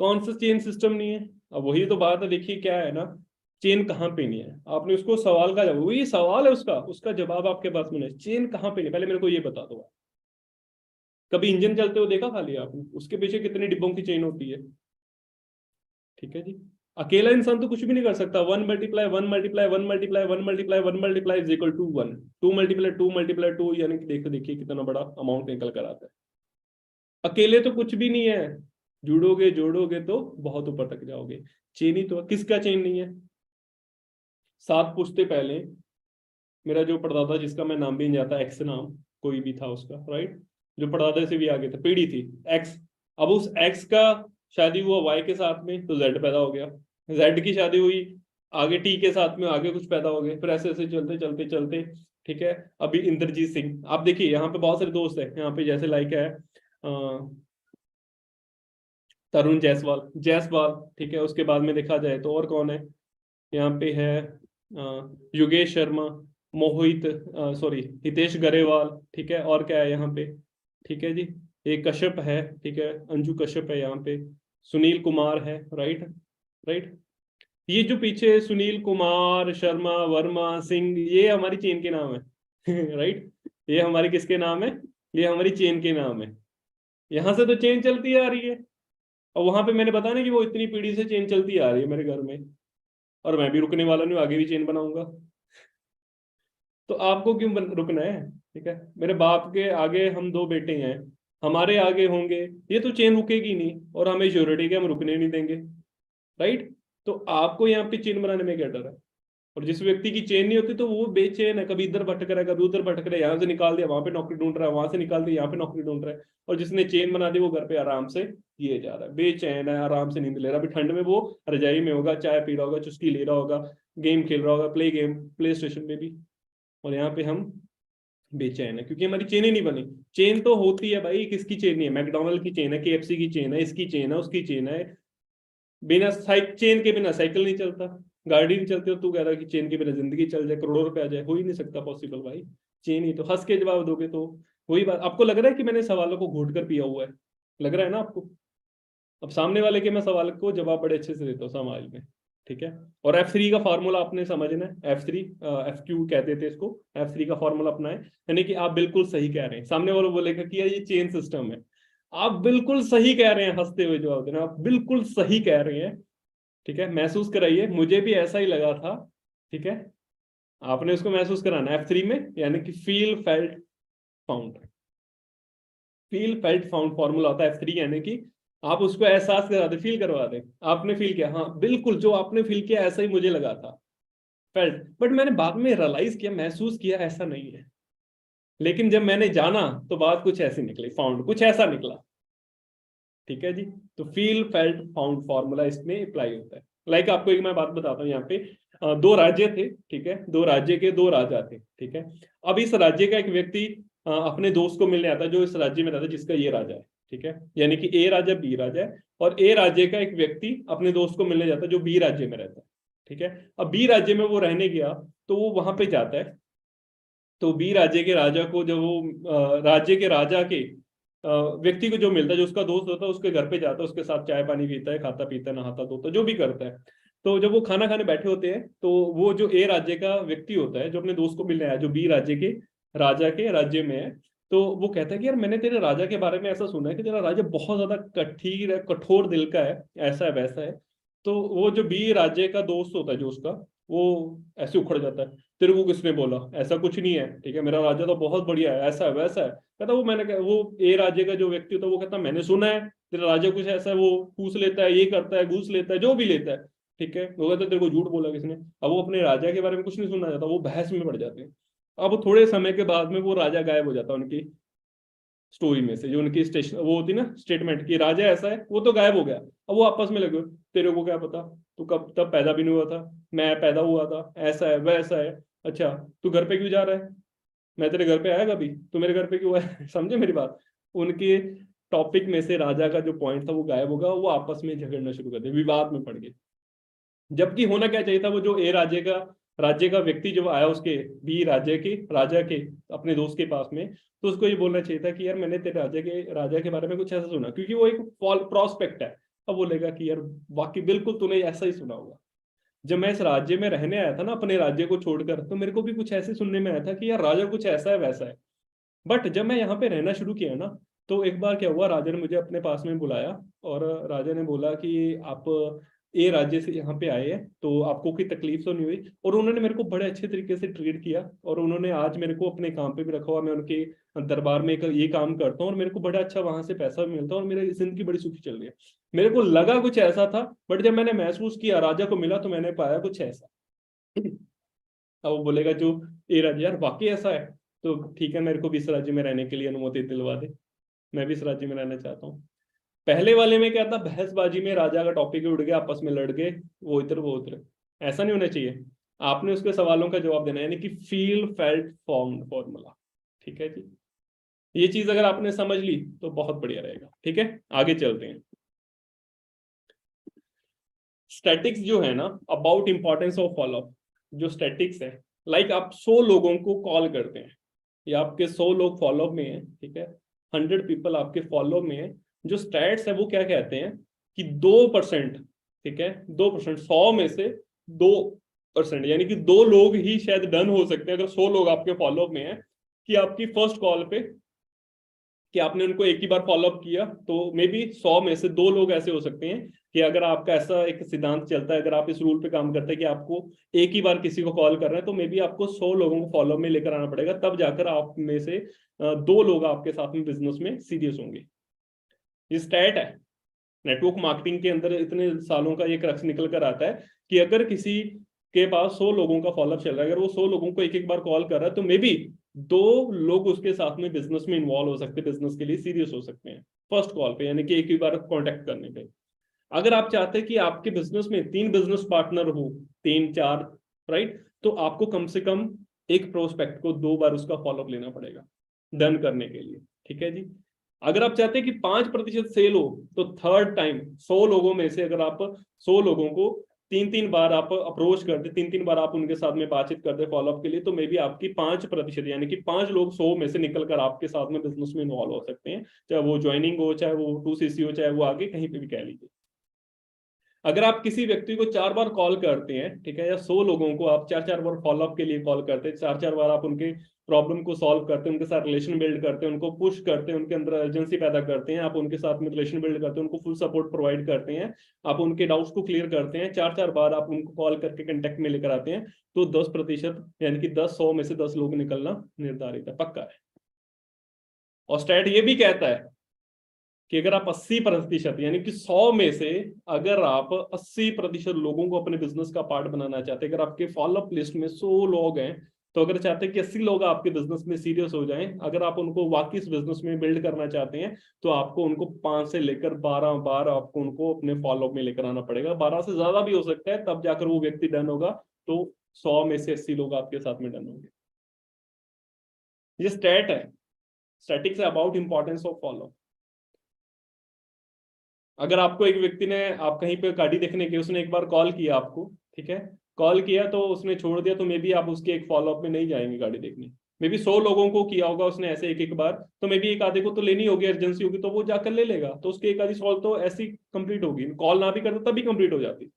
S1: कौन सा चेन सिस्टम नहीं है। अब वही तो बात है, देखिए क्या है ना, चेन कहाँ पे नहीं है, आपने उसको सवाल का जवाब, वही सवाल है उसका, उसका जवाब आपके पास में नहीं, चेन कहाँ पे नहीं, पहले मेरे को ये बता दो। कभी इंजन चलते हुए देखा खाली आपने, उसके पीछे कितने डिब्बों की चेन होती है। ठीक है जी, अकेला इंसान तो कुछ भी नहीं कर सकता, 1 × 1 × 1 × 1 × 1 2 × 2 यानी कि देखिए कितना बड़ा अमाउंट निकल कर आता है। अकेले तो कुछ भी नहीं है, जुड़ोगे जोड़ोगे तो बहुत ऊपर तक जाओगे। चेन ही तो, किसका चेन नहीं है। 7 पुश्ते पहले मेरा जो पड़दादा, जिसका मैं नाम भी नहीं जाता, एक्स नाम कोई भी था उसका, राइट, जो पड़दादे से भी आगे था, पीढ़ी थी एक्स, अब उस एक्स का शादी हुआ वाई के साथ में तो जेड पैदा हो गया, जेड की शादी हुई आगे टी के साथ में, आगे कुछ पैदा हो गए, फिर ऐसे ऐसे चलते चलते चलते। ठीक है, अभी इंद्रजीत सिंह, आप देखिए यहाँ पे बहुत सारे दोस्त हैं यहाँ पे, जैसे लाइक है तरुण जायसवाल, जायसवाल। ठीक है, उसके बाद में देखा जाए तो और कौन है यहाँ पे है, योगेश शर्मा, मोहित, सॉरी हितेश गरेवाल। ठीक है, और क्या है यहाँ पे, ठीक है जी, एक कश्यप है, ठीक है, अंजू कश्यप है यहाँ पे, सुनील कुमार है, राइट राइट, ये जो पीछे सुनील कुमार, शर्मा, वर्मा, सिंह, ये हमारी चेन के नाम है राइट, ये हमारी किसके नाम है, ये हमारी चेन के नाम है, यहाँ से तो चेन चलती आ रही है, और वहां पे मैंने बताया ना कि वो इतनी पीढ़ी से चेन चलती आ रही है मेरे घर में, और मैं भी रुकने वाला नहीं, आगे भी चेन बनाऊंगा। तो आपको क्यों रुकना है। ठीक है, मेरे बाप के आगे हम 2 बेटे हैं, हमारे आगे होंगे, ये तो चेन रुकेगी नहीं, और हमें श्योरिटी के हम रुकने नहीं देंगे, राइट। तो आपको यहाँ पे चेन बनाने में क्या डर है। और जिस व्यक्ति की चेन नहीं होती तो वो बेचैन है, कभी इधर भटक रहा है, कभी उधर भटक रहा है, यहाँ से निकाल दिया वहां पे नौकरी ढूंढ रहा है, वहां से निकाल दिया यहाँ पे नौकरी ढूंढ रहा है, और जिसने चेन बना दी वो घर पे आराम से जिए जा रहा है, बेचैन है, आराम से नींद ले रहा है। अभी ठंड में वो रजाई में होगा, चाय पी रहा होगा, चुस्की ले रहा होगा, गेम खेल रहा होगा, प्ले स्टेशन में भी, और यहाँ पे हम बेचैन है क्योंकि हमारी चेन ही नहीं बनी। चेन तो होती है भाई, किसकी चेन नहीं है, मैकडोनल्ड की चेन है, KFC की चेन है, इसकी चेन है, उसकी चेन है, बिना चेन के बिना साइकिल नहीं चलता, गाड़ी नहीं चलती, और तू कह रहा है कि चेन के बिना जिंदगी चल जाए, करोड़ों रुपए आ जाए, हो ही नहीं सकता पॉसिबल भाई। चेन ही तो, हंस के जवाब दोगे तो वही बात। आपको लग रहा है कि मैंने सवालों को घोट कर पिया हुआ है, लग रहा है ना आपको, अब सामने वाले के मैं सवाल को जवाब बड़े अच्छे से देता हूँ समाज में, ठीक है। और F3 का फॉर्मूला आपने समझना है, F3 FQ कहते थे इसको, F3 का फॉर्मूला अपना है, यानी कि आप बिल्कुल सही कह रहे हैं, सामने वाला बोलेगा कि यार ये चेन सिस्टम है, आप बिल्कुल सही कह रहे हैं, हंसते हुए जवाब देना, आप बिल्कुल सही कह रहे हैं, ठीक है। महसूस कराइए, मुझे भी ऐसा ही लगा था, ठीक है। आपने उसको महसूस कराना F3 में, यानी कि feel felt found. Feel felt found formula होता है F3, यानी कि आप उसको एहसास करा दे, फील करवा दे। आपने फील किया, हाँ बिल्कुल जो आपने फील किया ऐसा ही मुझे लगा था, फेल्ट, बट मैंने बाद में रियलाइज किया, महसूस किया ऐसा नहीं है, लेकिन जब मैंने जाना तो बात कुछ ऐसी निकली, फाउंड कुछ ऐसा निकला, ठीक है जी। तो फील फेल्ट फाउंड फॉर्मूला इसमें अप्लाई होता है। लाइक आपको एक मैं बात बताता हूँ, यहाँ पे दो राज्य थे, ठीक है, दो राज्य के दो राजा थे, ठीक है। अब इस राज्य का एक व्यक्ति अपने दोस्त को मिलने आता है जो इस राज्य में रहता है जिसका ये राजा है, ठीक है, यानी कि ए राजा बी राजा है, और ए राज्य का एक व्यक्ति अपने दोस्त को मिलने जाता है जो बी राज्य में रहता है, ठीक है। अब बी राज्य में वो रहने गया तो वो वहां पे जाता है, तो बी राज्य के राजा को, जब वो राज्य के राजा के व्यक्ति को जो मिलता है, जो उसका दोस्त होता है, उसके घर पे जाता है, उसके साथ चाय पानी पीता है, खाता पीता है, नहाता धोता जो भी करता है। तो जब वो खाना खाने बैठे होते हैं तो वो जो ए राज्य का व्यक्ति होता है जो अपने दोस्त को मिलने आया, जो बी राज्य के राजा के राज्य में है, तो वो कहता है कि यार मैंने तेरे राजा के बारे में ऐसा सुना है कि तेरा राजा बहुत ज्यादा कठिन है, कठोर दिल का है, ऐसा है वैसा है। तो वो जो बी राज्य का दोस्त होता है जो उसका, वो ऐसे उखड़ जाता है, तेरे को किसने बोला, ऐसा कुछ नहीं है, ठीक है, मेरा राजा तो बहुत बढ़िया है, ऐसा है वैसा है। कहता वो मैंने वो ए राज्य का जो व्यक्ति होता है वो कहता मैंने सुना है तेरा राजा कुछ ऐसा है, वो पूछ लेता है, ये करता है, घूस लेता है, जो भी लेता है, ठीक है। वो कहता तेरे को झूठ बोला किसने। अब वो अपने राजा के बारे में कुछ नहीं सुनना चाहता, वो बहस में पड़ जाते हैं। अब थोड़े समय के बाद में वो राजा गायब हो जाता है उनकी स्टोरी में से, जो उनकी स्टेशन वो होती ना स्टेटमेंट कि राजा ऐसा है, वो तो गायब हो गया। अब वो आपस में लगे, तेरे को क्या पता, तू कब तब पैदा भी नहीं हुआ था, मैं पैदा हुआ था, ऐसा है वैसा है, अच्छा तू घर पे क्यों जा रहा है, मैं तेरे घर पे आया कभी, तू मेरे घर पे क्यों आया समझे मेरी बात। उनके टॉपिक में से राजा का जो पॉइंट था वो गायब होगा, वो आपस में झगड़ना शुरू कर दे, विवाद में पड़ गए। जबकि होना क्या चाहिए था, वो जो ए राज्य का व्यक्ति जो आया उसके बी राज्य के राजा के अपने दोस्त के पास में, तो उसको ये बोलना चाहिए था कि यार मैंने तेरे राजा के बारे में कुछ ऐसा सुना, क्योंकि वो एक प्रोस्पेक्ट है। अब बोलेगा कि यार वाकई बिल्कुल तूने ऐसा ही सुना होगा, जब मैं इस राज्य में रहने आया था ना अपने राज्य को छोड़कर, तो मेरे को भी कुछ ऐसे सुनने में आया था कि यार राजा कुछ ऐसा है वैसा है। बट जब मैं यहाँ पे रहना शुरू किया ना, तो एक बार क्या हुआ, राजा ने मुझे अपने पास में बुलाया और राजा ने बोला कि आप ए राज्य से यहाँ पे आए हैं तो आपको कोई तकलीफ तो नहीं हुई, और उन्होंने मेरे को बड़े अच्छे तरीके से ट्रीट किया, और उन्होंने आज मेरे को अपने काम पे भी रखा हुआ, मैं उनके दरबार में ये काम करता हूँ और मेरे को बड़ा अच्छा वहां से पैसा भी मिलता है और मेरी जिंदगी बड़ी सुखी चल रही है। मेरे को लगा कुछ ऐसा था, बट जब मैंने महसूस किया राजा को मिला तो मैंने पाया कुछ ऐसा। अब वो बोलेगा जो ए राज्य, यार वाकई ऐसा है, तो ठीक है मेरे को भी इस राज्य में रहने के लिए अनुमति दिलवा दे, मैं भी इस राज्य में रहना चाहता हूँ। पहले वाले में क्या था, बहसबाजी में राजा का टॉपिक उड़ गया, आपस में लड़ गए, वो उधर। ऐसा नहीं होना चाहिए, आपने उसके सवालों का जवाब देना है, यानी कि फील फेल्ट फॉर्म्ड फॉर्मूला, ठीक है जी। ये चीज अगर आपने समझ ली तो बहुत बढ़िया रहेगा, ठीक है। आगे चलते हैं। स्टैटिक्स जो है ना, about importance of follow up, जो स्टैटिक्स है, लाइक आप 100 लोगों को कॉल करते हैं, या आपके 100 लोग फॉलो अप में हैं, ठीक है, 100 पीपल आपके फॉलो में है, जो स्टैट्स है वो क्या कहते हैं कि 2%, ठीक है, 2%, 100 में से 2%, यानी कि 2 लोग ही शायद डन हो सकते हैं अगर 100 लोग आपके फॉलो अप में है, कि आपकी फर्स्ट कॉल पे कि आपने उनको एक ही बार फॉलो अप किया, तो मे बी 100 में से 2 लोग ऐसे हो सकते हैं कि अगर आपका ऐसा एक सिद्धांत चलता है, अगर आप इस रूल पे काम करते हैं कि आपको एक ही बार किसी को कॉल कर रहे हैं, तो मे बी आपको 100 लोगों को फॉलो में लेकर आना पड़ेगा, तब जाकर आप में से 2 लोग आपके साथ में बिजनेस में सीरियस होंगे। ये स्टैट है, नेटवर्क मार्केटिंग के अंदर इतने सालों का ये क्रक्स निकल कर आता है कि अगर किसी के पास 100 लोगों का फॉलोअप चल रहा है, अगर वो 100 लोगों को एक एक बार कॉल कर रहा है, तो मे बी 2 लोग उसके साथ में बिजनेस में इन्वॉल्व हो सकते हैं, बिजनेस के लिए सीरियस हो सकते हैं फर्स्ट कॉल पे, यानी कि एक ही बार कॉन्टेक्ट करने पे। अगर आप चाहते हैं कि आपके बिजनेस में 3 बिजनेस पार्टनर हो, 3-4, राइट, तो आपको कम से कम एक प्रोस्पेक्ट को 2 बार उसका फॉलोअप लेना पड़ेगा डन करने के लिए, ठीक है जी। अगर आप चाहते हैं कि 5% सेल हो, तो थर्ड टाइम 100 लोगों में से अगर आप 100 लोगों को 3-3 बार आप अप्रोच करते, 3-3 बार आप उनके साथ में बातचीत करते फॉलोअप के लिए, तो मे बी आपकी 5% यानी कि 5 लोग 100 में से निकल कर आपके साथ में बिजनेस में इन्वॉल्व हो सकते हैं, चाहे वो ज्वाइनिंग हो, चाहे वो 2CC हो, चाहे वो आगे कहीं पे भी कह लीजिए। अगर आप किसी व्यक्ति को 4 बार कॉल करते हैं, ठीक है, या 100 लोगों को आप 4-4 बार फॉलोअप के लिए कॉल करते हैं, 4-4 बार आप उनके प्रॉब्लम को सॉल्व करते हैं, उनके साथ रिलेशन बिल्ड करते हैं, उनको पुश करते हैं, उनके अंदर अर्जेंसी पैदा करते हैं, आप उनके साथ में रिलेशन बिल्ड करते हैं, उनको फुल सपोर्ट प्रोवाइड करते हैं, आप उनके डाउट्स को क्लियर करते हैं, 4-4 बार आप उनको कॉल करके कांटेक्ट में लेकर आते हैं, तो 10% यानी कि 100 में से 10 लोग निकलना निर्धारित है, पक्का है। और स्टैट ये भी कहता है कि अगर आप 80% यानी कि 100 में से अगर आप 80% लोगों को अपने बिजनेस का पार्ट बनाना चाहते हैं, अगर आपके फॉलोअप लिस्ट में 100 लोग हैं, तो अगर चाहते हैं कि 80 लोग आपके बिजनेस में सीरियस हो जाएं, अगर आप उनको वाकई इस बिजनेस में बिल्ड करना चाहते हैं, तो आपको उनको 5 से लेकर 12 बार आपको उनको अपने फॉलोअप में लेकर आना पड़ेगा। 12 से ज्यादा भी हो सकता है, तब जाकर वो व्यक्ति डन होगा, तो 100 में से 80 लोग आपके साथ में डन होंगे। ये स्टैट है, स्टैटिक्स है अबाउट इंपॉर्टेंस ऑफ फॉलोअप। अगर आपको एक व्यक्ति ने, आप कहीं पे गाड़ी देखने के, उसने एक बार कॉल किया आपको, ठीक है, कॉल किया तो उसने छोड़ दिया, तो मे बी आप उसके एक फॉलोअप में नहीं जाएंगे गाड़ी देखने। मे बी 100 लोगों को किया होगा उसने ऐसे एक बार, तो मे बी एक आधे को तो लेनी होगी, अर्जेंसी होगी, तो वो जाकर ले लेगा, तो उसकी एक आधी सॉल्व तो ऐसी कंप्लीट होगी, कॉल ना भी करता तभी कंप्लीट हो जाती।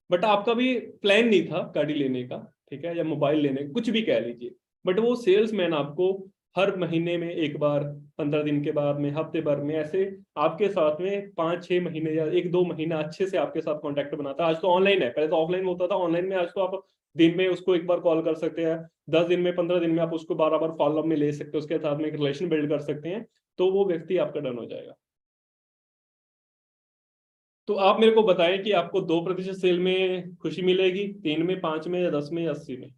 S1: बट आपका भी प्लान नहीं था गाड़ी लेने का, ठीक है, या मोबाइल लेने का, कुछ भी कह लीजिए, बट वो सेल्समैन आपको हर महीने में एक बार, 15 दिन के बाद में, हफ्ते भर में, ऐसे आपके साथ में 5-6 महीने या 1-2 महीना अच्छे से आपके साथ कांटेक्ट बनाता है। आज तो ऑनलाइन है, पहले तो ऑफलाइन होता था, ऑनलाइन में आज तो आप दिन में उसको एक बार कॉल कर सकते हैं, 10 दिन में, 15 दिन में आप उसको 12 बार फॉलोअप में ले सकते हैं, उसके साथ में एक रिलेशन बिल्ड कर सकते हैं, तो वो व्यक्ति आपका डन हो जाएगा। तो आप मेरे को बताएं कि आपको 2% सेल में खुशी मिलेगी, 3 में, 5 में, या 10 में, या 80 में?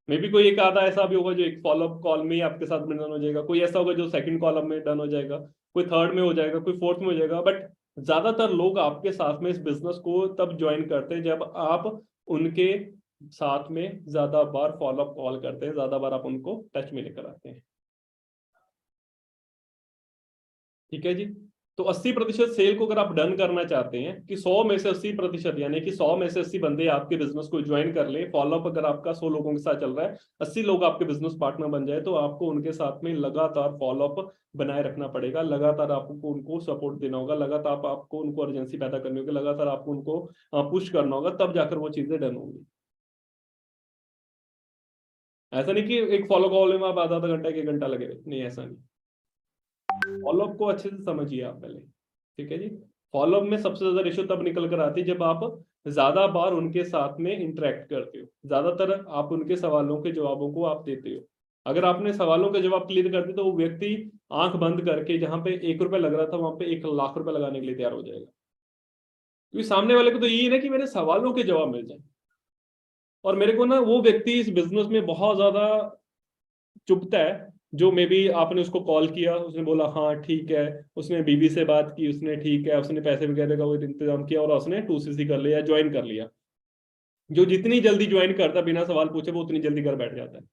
S1: मे भी कोई एक आधा ऐसा भी होगा जो एक फॉलोअप कॉल में ही आपके साथ में डन हो जाएगा, कोई ऐसा होगा जो सेकंड कॉलम में डन हो जाएगा, कोई थर्ड में हो जाएगा, कोई फोर्थ में हो जाएगा, बट ज्यादातर लोग आपके साथ में इस बिजनेस को तब ज्वाइन करते हैं जब आप उनके साथ में ज्यादा बार फॉलोअप कॉल करते हैं, ज्यादा बार आप उनको टच में लेकर आते हैं। ठीक है जी। तो 80% सेल को अगर आप डन करना चाहते हैं कि 100 में से 80%, यानी कि 100 में से 80 बंदे आपके बिजनेस को ज्वाइन कर ले, फॉलोअप अगर आपका 100 लोगों के साथ चल रहा है, 80 लोग आपके बिजनेस पार्टनर बन जाए, तो आपको उनके साथ में लगातार फॉलोअप बनाए रखना पड़ेगा, लगातार आपको उनको सपोर्ट देना होगा, लगातार आपको उनको अर्जेंसी पैदा करनी होगी, लगातार आपको उनको पुश करना होगा, तब जाकर वो चीजें डन होंगी। ऐसा नहीं कि एक फॉलो कॉल में आप आधा घंटा 1 घंटा लगे, नहीं, ऐसा नहीं। फॉलोअप को अच्छे से समझिए आप पहले, ठीक है जी। फॉलोअप में सबसे ज्यादा रेशो तब निकल कर आती है जब आप ज्यादा बार उनके साथ में इंटरेक्ट करते हो, ज्यादातर आप उनके सवालों के जवाबों को आप देते हो। अगर आपने सवालों के जवाब क्लियर कर दिए, तो वो व्यक्ति आंख बंद करके जहां पे 1 रुपया लग रहा था, वहां पे 1 लाख रुपया लगाने के लिए तैयार हो जाएगा, क्योंकि सामने वाले को तो यही है ना कि मेरे सवालों के जवाब मिल जाए। और मेरे को ना वो व्यक्ति इस बिजनेस में बहुत ज्यादा चुभता है, जो मे बी आपने उसको कॉल किया, उसने बोला हाँ ठीक है, उसने बीबी से बात की, उसने ठीक है, उसने पैसे वगैरह का वो इंतजाम किया, और उसने 2CC कर लिया, ज्वाइन कर लिया। जो जितनी जल्दी ज्वाइन करता बिना सवाल पूछे, वो उतनी जल्दी घर बैठ जाता है।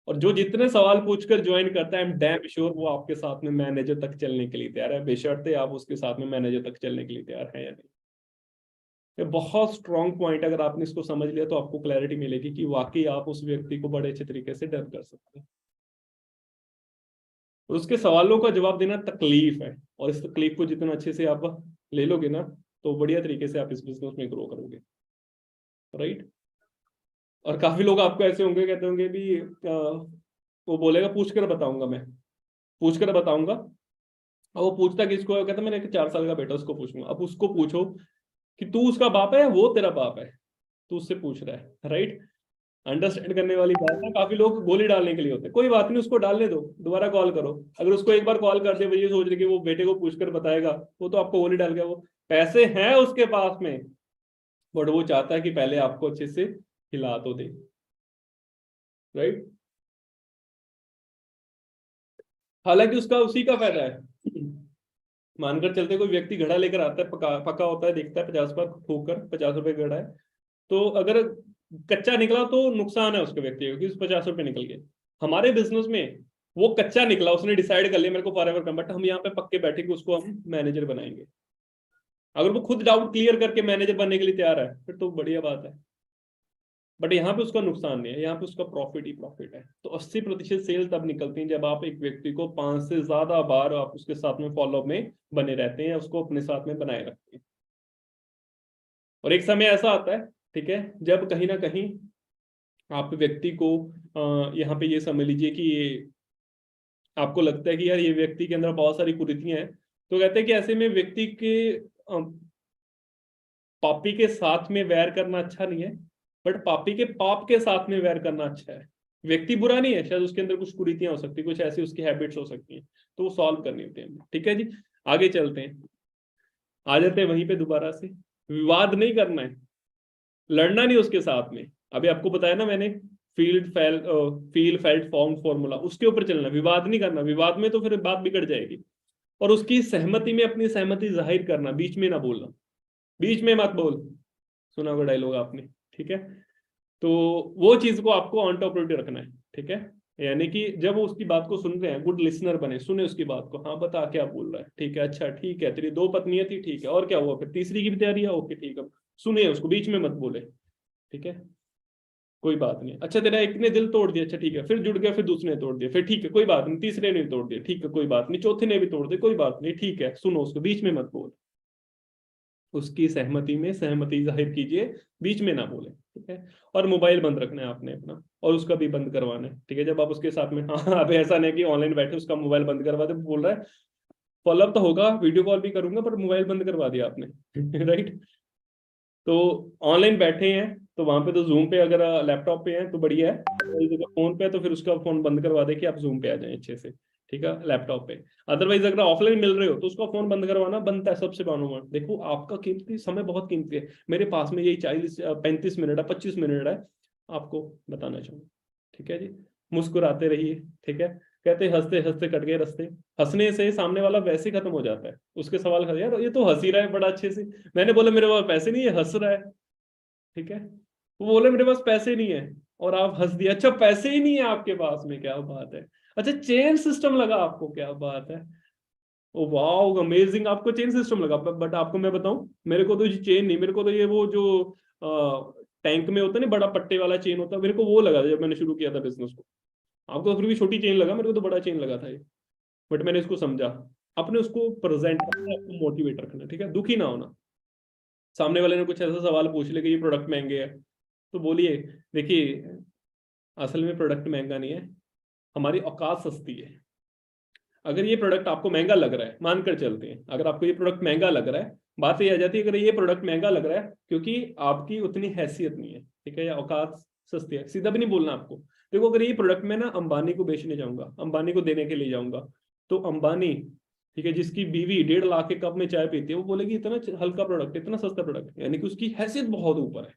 S1: और जो जितने सवाल पूछकर ज्वाइन करता है, आई एम डैम श्योर वो आपके साथ में मैनेजर तक चलने के लिए तैयार है, बेशर्ते आप उसके साथ में मैनेजर तक चलने के लिए तैयार है या नहीं। ये बहुत स्ट्रॉन्ग पॉइंट, अगर आपने इसको समझ लिया, तो आपको क्लैरिटी मिलेगी कि वाकई आप उस व्यक्ति को बड़े अच्छे तरीके से डर कर सकते हैं। और उसके सवालों का जवाब देना तकलीफ है, और इस तकलीफ को जितना अच्छे से आप ले लोगे ना, तो बढ़िया तरीके से आप इस बिजनेस में ग्रो करोगे, राइट। और काफी लोग आपको ऐसे होंगे, कहते होंगे भी वो बोलेगा पूछ कर बताऊंगा, मैं पूछ कर बताऊंगा, और वो पूछता किसको है, कहता मैंने एक 4 साल का बेटा, उसको पूछूंगा। अब उसको पूछो कि तू उसका बाप है, वो तेरा बाप है, तू उससे पूछ रहा है, राइट। अंडरस्टैंड करने वाली बात है। काफी लोग गोली डालने के लिए होते हैं, कोई बात नहीं, उसको डालने दो, दोबारा कॉल करो। अगर उसको एक बार कॉल करते हुए ये सोच रहे कि वो बेटे को पूछकर बताएगा, वो तो आपको गोली डाल गया। वो पैसे हैं उसके पास में, बट वो चाहता है कि पहले आपको अच्छे से खिला तो दे, राइट। हालांकि उसका उसी का फायदा है। मानकर चलते कोई व्यक्ति घड़ा लेकर आता है, पका पका होता है, देखता है 50 बार ठोक कर 50 रुपए घड़ा है, तो अगर कच्चा निकला तो नुकसान है उसके व्यक्ति को, कि 50 रुपए निकल गए। हमारे बिजनेस में वो कच्चा निकला, उसने डिसाइड कर लिया मेरे को फॉरएवर करना, बट हम यहाँ पे पक्के बैठे कि उसको हम मैनेजर बनाएंगे। अगर वो खुद डाउट क्लियर करके मैनेजर बनने के लिए तैयार है फिर तो बढ़िया बात है, बट यहाँ पे उसका नुकसान नहीं है, यहाँ पे उसका प्रॉफिट ही प्रॉफिट है। तो 80% सेल तब निकलती है जब आप एक व्यक्ति को 5 से ज्यादा बार आप उसके साथ में फॉलोअप में बने रहते हैं, उसको अपने साथ में बनाए रखते हैं। और एक समय ऐसा आता है, ठीक है, जब कहीं ना कहीं आप व्यक्ति को यहाँ पे ये समझ लीजिए कि ये आपको लगता है कि यार ये व्यक्ति के अंदर बहुत सारी कुरीतियां हैं, तो कहते हैं कि ऐसे में व्यक्ति के पापी के साथ में वैर करना अच्छा नहीं है, बट पापी के पाप के साथ में वैर करना अच्छा है। व्यक्ति बुरा नहीं है, शायद उसके अंदर कुछ कुरीतियां हो सकती है, कुछ ऐसी उसकी हैबिट्स हो सकती हैं, तो वो सॉल्व करनी होती है। ठीक है जी, आगे चलते हैं, आ जाते हैं वहीं पे दोबारा से। विवाद नहीं करना है, लड़ना नहीं उसके साथ में। अभी आपको बताया ना मैंने, फील फेल्ट फॉर्म फॉर्मूला, उसके ऊपर चलना, विवाद नहीं करना। विवाद में तो फिर बात बिगड़ जाएगी। और उसकी सहमति में अपनी सहमति जाहिर करना, बीच में ना बोलना, बीच में मत बोल, सुना होगा डायलॉग आपने, ठीक है। तो वो चीज को आपको ऑन टॉप रखना है, ठीक है। यानी कि जब वो उसकी बात को सुन रहे हैं, गुड लिसनर बने, सुने उसकी बात को, हाँ बता क्या बोल रहा है, ठीक है, अच्छा ठीक है, तेरी 2 पत्नियां थी, ठीक है, और क्या हुआ, फिर तीसरी की भी तैयारी है, ओके ठीक है, सुनिए उसको, बीच में मत बोले, ठीक है, कोई बात नहीं, अच्छा तेरा एक ने दिल तोड़ दिया, अच्छा ठीक है, फिर जुड़ गया, फिर दूसरे ने तोड़ दिया, फिर ठीक है कोई बात नहीं, तीसरे ने भी तोड़ दिया, ठीक है कोई बात नहीं, चौथे ने भी तोड़ दिया, कोई बात नहीं, ठीक है, सुनो उसको, बीच में मत बोल, उसकी सहमति में सहमति जाहिर कीजिए, बीच में ना बोले, ठीक है। और मोबाइल बंद रखना है आपने अपना, और उसका भी बंद करवाना है, ठीक है। जब आप उसके साथ में, हाँ अब ऐसा नहीं कि ऑनलाइन बैठे उसका मोबाइल बंद करवा दे, बोल रहा है फॉलोअप तो होगा, वीडियो कॉल भी करूंगा, पर मोबाइल बंद करवा दिया आपने राइट। तो ऑनलाइन बैठे हैं तो वहां पे तो जूम पे, अगर लैपटॉप पे हैं तो बढ़िया है, फोन पे है तो फिर उसका फोन बंद करवा दे कि आप जूम पे आ जाएं अच्छे से, ठीक है, लैपटॉप पे। अदरवाइज अगर ऑफलाइन मिल रहे हो तो उसका फोन बंद करवाना बनता है सबसे पहले। देखो आपका कीमती समय बहुत कीमती है, मेरे पास में यही 40-35 मिनट है, 25 मिनट है, आपको बताना चाहूंगा, ठीक है जी। मुस्कुराते रहिए, ठीक है। कहते हंसते हंसते कट गए रास्ते, हंसने से सामने वाला वैसे खत्म हो जाता है, उसके सवाल कर यार ये तो हंस ही रहा है बड़ा अच्छे से, मैंने बोला मेरे पास पैसे नहीं है, हंस रहा है, ठीक है। वो बोले मेरे पास पैसे नहीं है, और आप हंस दिया, अच्छा पैसे ही नहीं है आपके पास में, क्या बात है, अच्छा चेन सिस्टम लगा आपको, क्या बात है, ओ वाह अमेजिंग, आपको चेन सिस्टम लगा। बट आपको मैं बताऊं, मेरे को तो ये चेन नहीं, मेरे को तो ये वो जो टैंक में होता है ना बड़ा पट्टे वाला चेन होता है, मेरे को वो लगा जब मैंने शुरू किया था बिजनेस को। आपको तो फिर भी छोटी चेन लगा, मेरे को तो बड़ा चेन लगा था ये। बट मैंने इसको समझा, अपने उसको प्रेजेंट करना, आपको मोटिवेट रखना, ठीक है, दुखी ना होना। सामने वाले ने कुछ ऐसा सवाल पूछ लिया कि ये प्रोडक्ट महंगे है, तो बोलिए देखिए असल में प्रोडक्ट महंगा नहीं है, हमारी औकात सस्ती है। अगर ये प्रोडक्ट आपको महंगा लग रहा है, मानकर चलते हैं अगर आपको ये प्रोडक्ट महंगा लग रहा है, बात ये आ जाती है अगर ये प्रोडक्ट महंगा लग रहा है क्योंकि आपकी उतनी हैसियत नहीं है, ठीक है, या औकात सस्ती है, सीधा भी नहीं बोलना आपको। देखो अगर ये प्रोडक्ट मैं ना अंबानी को बेचने जाऊंगा, अंबानी को देने के लिए जाऊंगा, तो अंबानी, ठीक है, जिसकी बीवी 1.5 लाख के कप में चाय पीती है, वो बोलेगी इतना हल्का प्रोडक्ट, इतना सस्ता प्रोडक्ट, यानी कि उसकी हैसियत बहुत ऊपर है।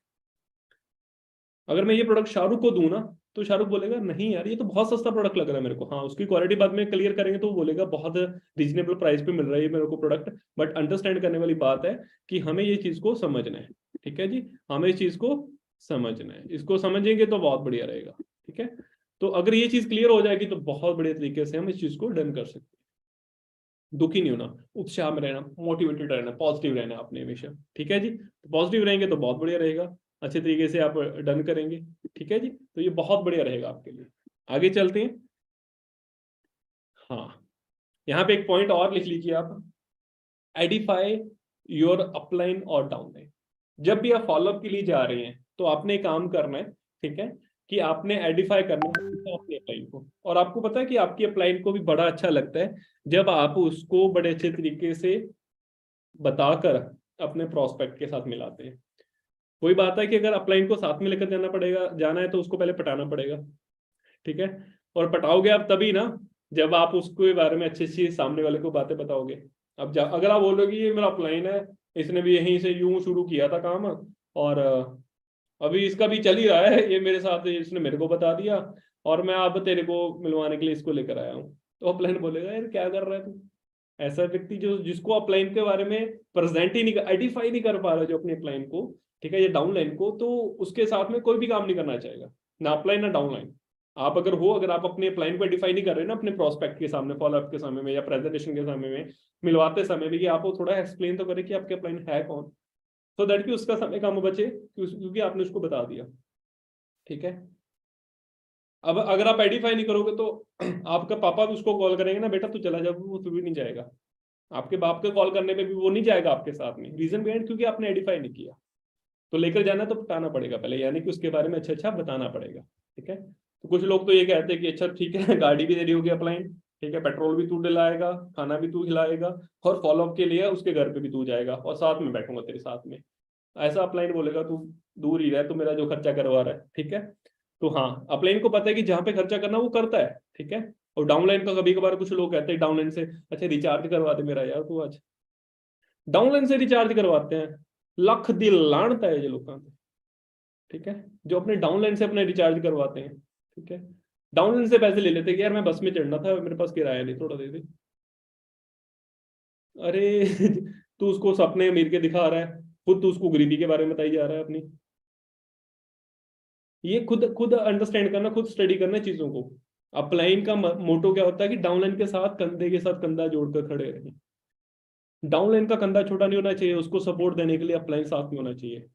S1: अगर मैं ये प्रोडक्ट शाहरुख को दूं ना, तो शाहरुख बोलेगा नहीं यार ये तो बहुत सस्ता प्रोडक्ट लग रहा है मेरे को, हाँ उसकी क्वालिटी बाद में क्लियर करेंगे तो वो बोलेगा बहुत रीजनेबल प्राइस पे मिल रहा है ये मेरे को प्रोडक्ट। बट अंडरस्टैंड करने वाली बात है कि हमें ये चीज को समझना है, ठीक है जी, हमें इस चीज को समझना है, इसको समझेंगे तो बहुत बढ़िया रहेगा, ठीक है। तो अगर ये चीज क्लियर हो जाएगी तो बहुत बढ़िया तरीके से हम इस चीज को डन कर सकते हैं। दुखी नहीं होना, उत्साह में रहना, मोटिवेटेड रहना, पॉजिटिव रहना अपने हमेशा, ठीक है जी। तो पॉजिटिव रहेंगे तो बहुत बढ़िया रहेगा, अच्छे तरीके से आप डन करेंगे, ठीक है जी। तो ये बहुत बढ़िया रहेगा आपके लिए। आगे चलते हैं, हाँ यहाँ पे एक पॉइंट और लिख लीजिए आप, एडिफाई योर अपलाइन और डाउनलाइन। जब भी आप फॉलोअप के लिए जा रहे हैं तो आपने काम करना है, ठीक है, कि आपने एडिफाई करना है अपने अपलाइन को। और आपको पता है कि आपकी अपलाइन को भी बड़ा अच्छा लगता है जब आप उसको बड़े अच्छे तरीके से बताकर अपने प्रोस्पेक्ट के साथ मिलाते हैं। वही बात है कि अगर अपलाइन को साथ में लेकर जाना है तो उसको पहले पटाना पड़ेगा, ठीक है। और पटाओगे आप तभी ना जब आप उसके बारे में अच्छी अच्छी सामने वाले को बातें बताओगे। अब अगर आप बोलोगे ये मेरा अपलाइन है, इसने भी यहीं से यूं शुरू किया था काम, और अभी इसका भी चल ही रहा है, ये मेरे साथ इसने मेरे को बता दिया, और मैं अब तेरे को मिलवाने के लिए इसको लेकर आया हूँ, तो अपलाइन बोलेगा यार क्या कर रहा है तू। ऐसा व्यक्ति जो जिसको अपलाइन के बारे में प्रेजेंट ही नहीं, आइडेंटिफाई नहीं कर पा रहा जो अपने अपलाइन को, ठीक है, ये डाउनलाइन को, तो उसके साथ में कोई भी काम नहीं करना चाहेगा, ना अपलाइन ना डाउनलाइन। आप अगर आप अपने क्लाइंट को आइडेंटिफाई नहीं कर रहे ना अपने प्रोस्पेक्ट के सामने, फॉलोअप के सामने में या प्रेजेंटेशन के सामने में, मिलवाते समय भी, कि आप वो थोड़ा एक्सप्लेन तो करें कि आपके क्लाइंट है कौन, सो दैट कि उसका समय कम बचे, क्योंकि आपने उसको बता दिया। ठीक है। अब अगर आप आइडेंटिफाई नहीं करोगे तो आपका पापा भी उसको कॉल करेंगे ना, बेटा तू चला जा, वो फिर भी नहीं जाएगा। आपके बाप के कॉल करने पे भी वो नहीं जाएगा आपके साथ में। रीजन बिहाइंड, क्योंकि आपने आइडेंटिफाई नहीं किया। तो लेकर जाना तो बताना पड़ेगा पहले, यानी कि उसके बारे में अच्छा अच्छा बताना पड़ेगा। ठीक है। तो कुछ लोग तो ये कहते हैं कि अच्छा ठीक है, गाड़ी भी दे रही होगी अपलाइन, ठीक है, पेट्रोल भी तू दिलाएगा, खाना भी तू खिलाएगा, और फॉलोअप के लिए उसके घर पे भी तू जाएगा, और साथ में बैठूंगा तेरे साथ में। ऐसा अपलाइन बोलेगा तू दूर ही रह, तू मेरा जो खर्चा करवा रहा है। ठीक है। तो हाँ, अपलाइन को पता है कि जहाँ पे खर्चा करना वो करता है। ठीक है। और डाउनलाइन का कभी कभार कुछ लोग कहते हैं डाउनलाइन से, अच्छा रिचार्ज करवा दे मेरा यार तू आज। डाउनलाइन से रिचार्ज करवाते हैं, लख दी लानत है ये लोगों पे। ठीक है। जो अपने डाउनलाइन से अपने रिचार्ज करवाते हैं। ठीक है। डाउनलाइन से पैसे ले लेते हैं कि यार मैं बस में चढ़ना था, मेरे पास किराया नहीं, थोड़ा दे दे। अरे तू उसको सपने अमीर के दिखा रहा है, खुद तू उसको गरीबी के बारे में बताई जा रहा है अपनी। ये खुद खुद अंडरस्टैंड करना, खुद स्टडी करना चीजों को। अपलाइन का मोटो क्या होता है कि डाउनलाइन के साथ कंधे के साथ कंधा जोड़कर खड़े रहें। डाउनलाइन का कंधा छोटा नहीं होना चाहिए, उसको सपोर्ट देने के लिए अपलाइन साथ में होना चाहिए।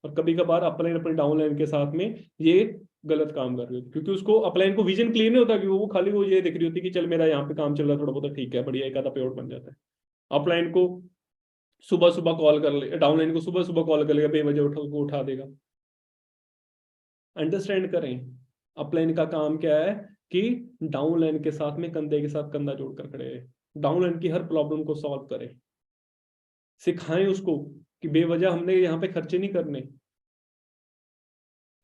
S1: और कभी कभार अपलाइन अपने डाउनलाइन के साथ में ये गलत काम कर रही होती, क्योंकि उसको अपलाइन को विजन क्लियर नहीं होता, कि वो खाली वो ये दिख रही होती कि चल मेरा यहाँ पे काम चल रहा है थोड़ा बहुत, ठीक है बढ़िया, एक आधा पे आउट बन जाता है। अपलाइन को सुबह सुबह कॉल कर ले, डाउनलाइन को सुबह सुबह कॉल कर लेगा, बेवजह उठा देगा। अंडरस्टैंड करें अपलाइन का काम क्या है, कि डाउनलाइन के साथ में कंधे के साथ कंधा जोड़कर खड़े रहे, डाउनलाइन की हर प्रॉब्लम को सॉल्व करें। सिखाएं उसको कि बेवजह हमने यहाँ पे खर्चे नहीं करने।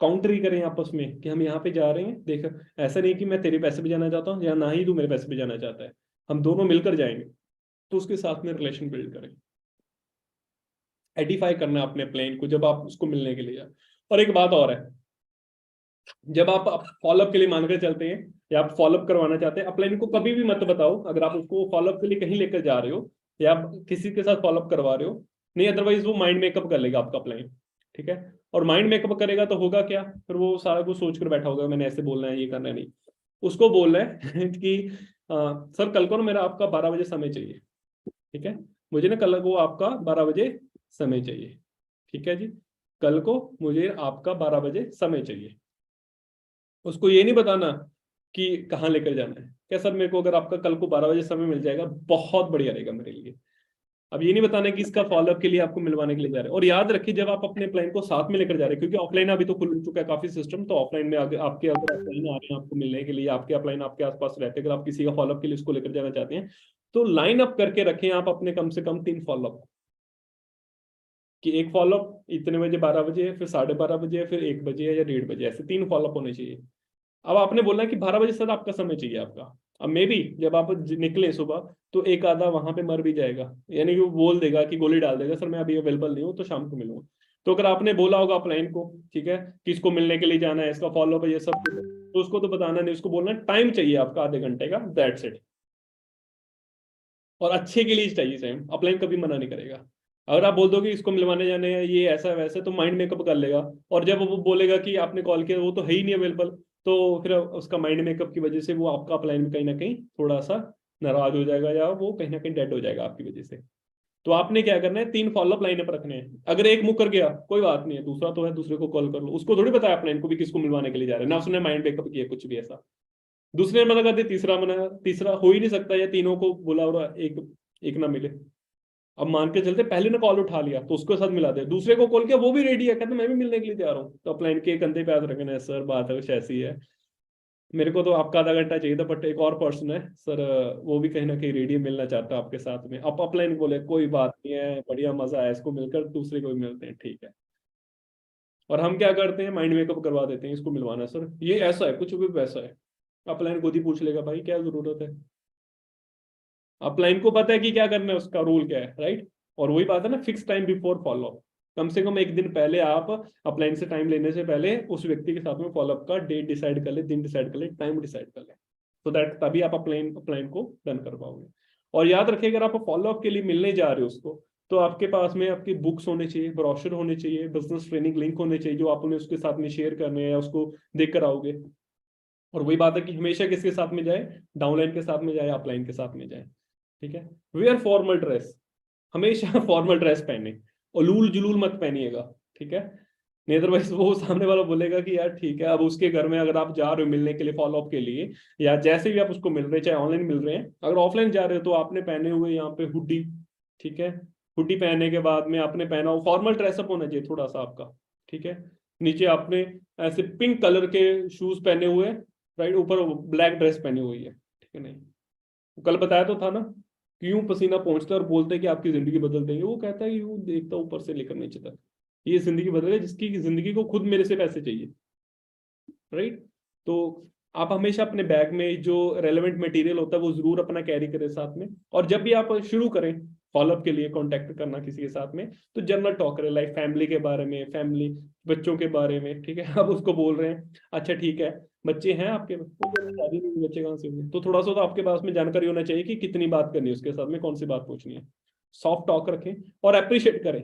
S1: काउंटर ही करें आपस में कि हम यहाँ पे जा रहे हैं, देख ऐसा नहीं कि मैं तेरे पैसे पे जाना चाहता हूँ या ना ही तू मेरे पैसे पे जाना चाहता है, हम दोनों मिलकर जाएंगे। तो उसके साथ में रिलेशन बिल्ड करें। आइडेंटिफाई करना अपने प्लान को जब आप उसको मिलने के लिए जाए। और एक बात और है, जब आप फॉलोअप के लिए मानकर चलते हैं या आप फॉलोअप करवाना चाहते हैं, अपलाइन को कभी भी मत बताओ अगर आप उसको फॉलोअप के लिए कहीं लेकर जा रहे हो या आप किसी के साथ फॉलोअप करवा रहे हो। नहीं, अदरवाइज वो माइंड मेकअप कर लेगा आपका अपलाइन। ठीक है। और माइंड मेकअप करेगा तो होगा क्या, फिर वो सारा कुछ सोच कर बैठा होगा मैंने ऐसे बोलना है, ये करना है। नहीं, उसको बोलना है कि सर कल को ना मेरा आपका 12 बजे समय चाहिए। ठीक है। मुझे ना कल को आपका 12 बजे समय चाहिए। ठीक है जी। कल को मुझे आपका 12 बजे समय चाहिए। उसको ये नहीं बताना कि कहाँ लेकर जाना है, क्या सर मेरे को अगर आपका कल को 12 बजे समय मिल जाएगा बहुत बढ़िया रहेगा मेरे लिए। अब ये नहीं बताना कि इसका फॉलोअप के लिए आपको मिलवाने के लिए जा रहे हैं। और याद रखिए जब आप अपने प्लान को साथ में लेकर जा रहे हैं, क्योंकि ऑफलाइन अभी तो खुल चुका है काफी सिस्टम, तो ऑफलाइन में आगे आपके अगर ऑफलाइन आ रहे हैं आपको मिलने के लिए, आपके अपलाइन आपके आसपास रहते हैं, अगर आप किसी का फॉलोअप के लिए उसको लेकर जाना चाहते हैं, तो लाइन अप करके रखें आप अपने कम से कम 3 फॉलोअप, कि एक फॉलोअप इतने बजे 12 बजे है, फिर 12:30 बजे है, फिर 1 बजे है या 1:30 बजे, ऐसे 3 फॉलोअप होने चाहिए। अब आपने बोला कि 12 बजे सर आपका समय चाहिए आपका, अब मे बी जब आप निकले सुबह तो एक आधा वहां पे मर भी जाएगा, यानी कि वो बोल देगा कि गोली डाल देगा सर मैं अभी अवेलेबल नहीं हूँ तो शाम को मिलूंगा। तो अगर आपने बोला होगा अपलाइन को, ठीक है, कि इसको मिलने के लिए जाना है, इसका फॉलोअप है, ये सब, तो उसको तो बताना नहीं, उसको बोलना टाइम चाहिए आपका आधे घंटे का, दैट्स इट। और अच्छे के लिए चाहिए टाइम, अपलाइन कभी मना नहीं करेगा। अगर आप बोल दो कि इसको मिलवाने जाने हैं ये ऐसा वैसे, तो माइंड मेकअप कर लेगा। और जब वो बोलेगा कि आपने कॉल किया वो तो है ही नहीं अवेलेबल, तो फिर उसका माइंड मेकअप की वजह से वो आपका अपलाइन में कहीं ना कहीं थोड़ा सा नाराज हो जाएगा, या वो कहीं ना कहीं डेड हो जाएगा आपकी वजह से। तो आपने क्या करना है, 3 फॉलोअप लाइनअप रखने हैं। अगर एक मुकर गया कोई बात नहीं है, दूसरा तो है, दूसरे को कॉल कर लो, उसको थोड़ी बताया अपलाइन को भी किसको मिलवाने के लिए जा रहे हैं, ना उसने माइंड मेकअप किया कुछ भी ऐसा। दूसरे ने मना कर दिया, तीसरा मना, तीसरा हो ही नहीं सकता, या तीनों को बोला और एक एक ना मिले। अब मान के चलते पहले ने कॉल उठा लिया तो उसके साथ मिला दे, दूसरे को कॉल किया वो भी रेडी है, कहते मैं भी मिलने के लिए जा रहा हूँ, तो अपलाइन के कंधे पे हाथ रखना है, सर बात है कुछ ऐसी है, मेरे को तो आपका आधा घंटा चाहिए था, बट एक और पर्सन है सर, वो भी कहीं ना कहीं रेडी मिलना चाहता है आपके साथ में। अब अपलाइन बोले कोई बात नहीं है, बढ़िया मजा आया इसको मिलकर, दूसरे को भी मिलते हैं, ठीक है। और हम क्या करते हैं, माइंड मेकअप करवा देते हैं, इसको मिलवाना है सर, ये ऐसा है, कुछ भी वैसा है। अपलाइन खुद ही पूछ लेगा भाई क्या जरूरत है। अपलाइन को पता है कि क्या करना है, उसका रूल क्या है, राइट। और वही बात है ना, फिक्स टाइम बिफोर फॉलोअप, कम से कम एक दिन पहले आप अपलाइन से टाइम लेने से पहले उस व्यक्ति के साथ में फॉलोअप का डेट डिसाइड कर ले, दिन डिसाइड कर ले, टाइम डिसाइड कर ले, तो दैट तभी आप अपलाइन अपलाइन को डन कर पाओगे। और याद रखिए अगर आप फॉलोअप के लिए मिलने जा रहे हो उसको, तो आपके पास में आपकी बुक्स होने चाहिए, ब्रोशर होने चाहिए, बिजनेस ट्रेनिंग लिंक होने चाहिए, जो आपने उसके साथ में शेयर करने हैं या उसको देख कर आओगे। और वही बात है कि हमेशा किसके साथ में जाए, डाउनलाइन के साथ में जाए, अपलाइन के साथ में जाए। ठीक है, वेयर फॉर्मल ड्रेस, हमेशा फॉर्मल ड्रेस पहने, और लूल जुलूल मत पहनिएगा। ठीक है, नहीं अदरवाइज वो सामने वाला बोलेगा कि यार ठीक है, अब उसके घर में अगर आप जा रहे हो मिलने के लिए, फॉलो अप के लिए, या जैसे भी आप उसको मिल रहे हैं, चाहे ऑनलाइन मिल रहे हैं, अगर ऑफलाइन जा रहे हो तो आपने पहने हुए यहाँ पे हुडी, ठीक है, हुडी पहनने के बाद में आपने पहना हो, फॉर्मल ड्रेसअप होना चाहिए थोड़ा सा आपका। ठीक है, नीचे आपने ऐसे पिंक कलर के शूज पहने हुए, राइट, ऊपर ब्लैक ड्रेस पहनी हुई है। ठीक है, नहीं कल बताया तो था ना, क्यों पसीना पहुंचता है और बोलते हैं कि आपकी जिंदगी बदल देंगे, वो कहता है कि वो देखता ऊपर से लेकर नीचे तक, ये जिंदगी बदले जिसकी जिंदगी को खुद मेरे से पैसे चाहिए, राइट। तो आप हमेशा अपने बैग में जो रेलेवेंट मटेरियल होता है वो जरूर अपना कैरी करें साथ में, और जब भी आप शुरू करें फॉलोअप के लिए कांटेक्ट करना किसी के साथ में, तो जनरल टॉक करें, लाइक फैमिली के बारे में, फैमिली बच्चों के बारे में। ठीक है, आप उसको बोल रहे हैं, अच्छा ठीक है, बच्चे हैं आपके, वो बोल रहे हैं, शादी नहीं हुई, बच्चे कहाँ से हुए, तो थोड़ा सा तो आपके पास में जानकारी होना चाहिए कि कितनी बात करनी है उसके साथ में, कौन सी बात पूछनी है। सॉफ्ट टॉक रखें और अप्रिशिएट करें,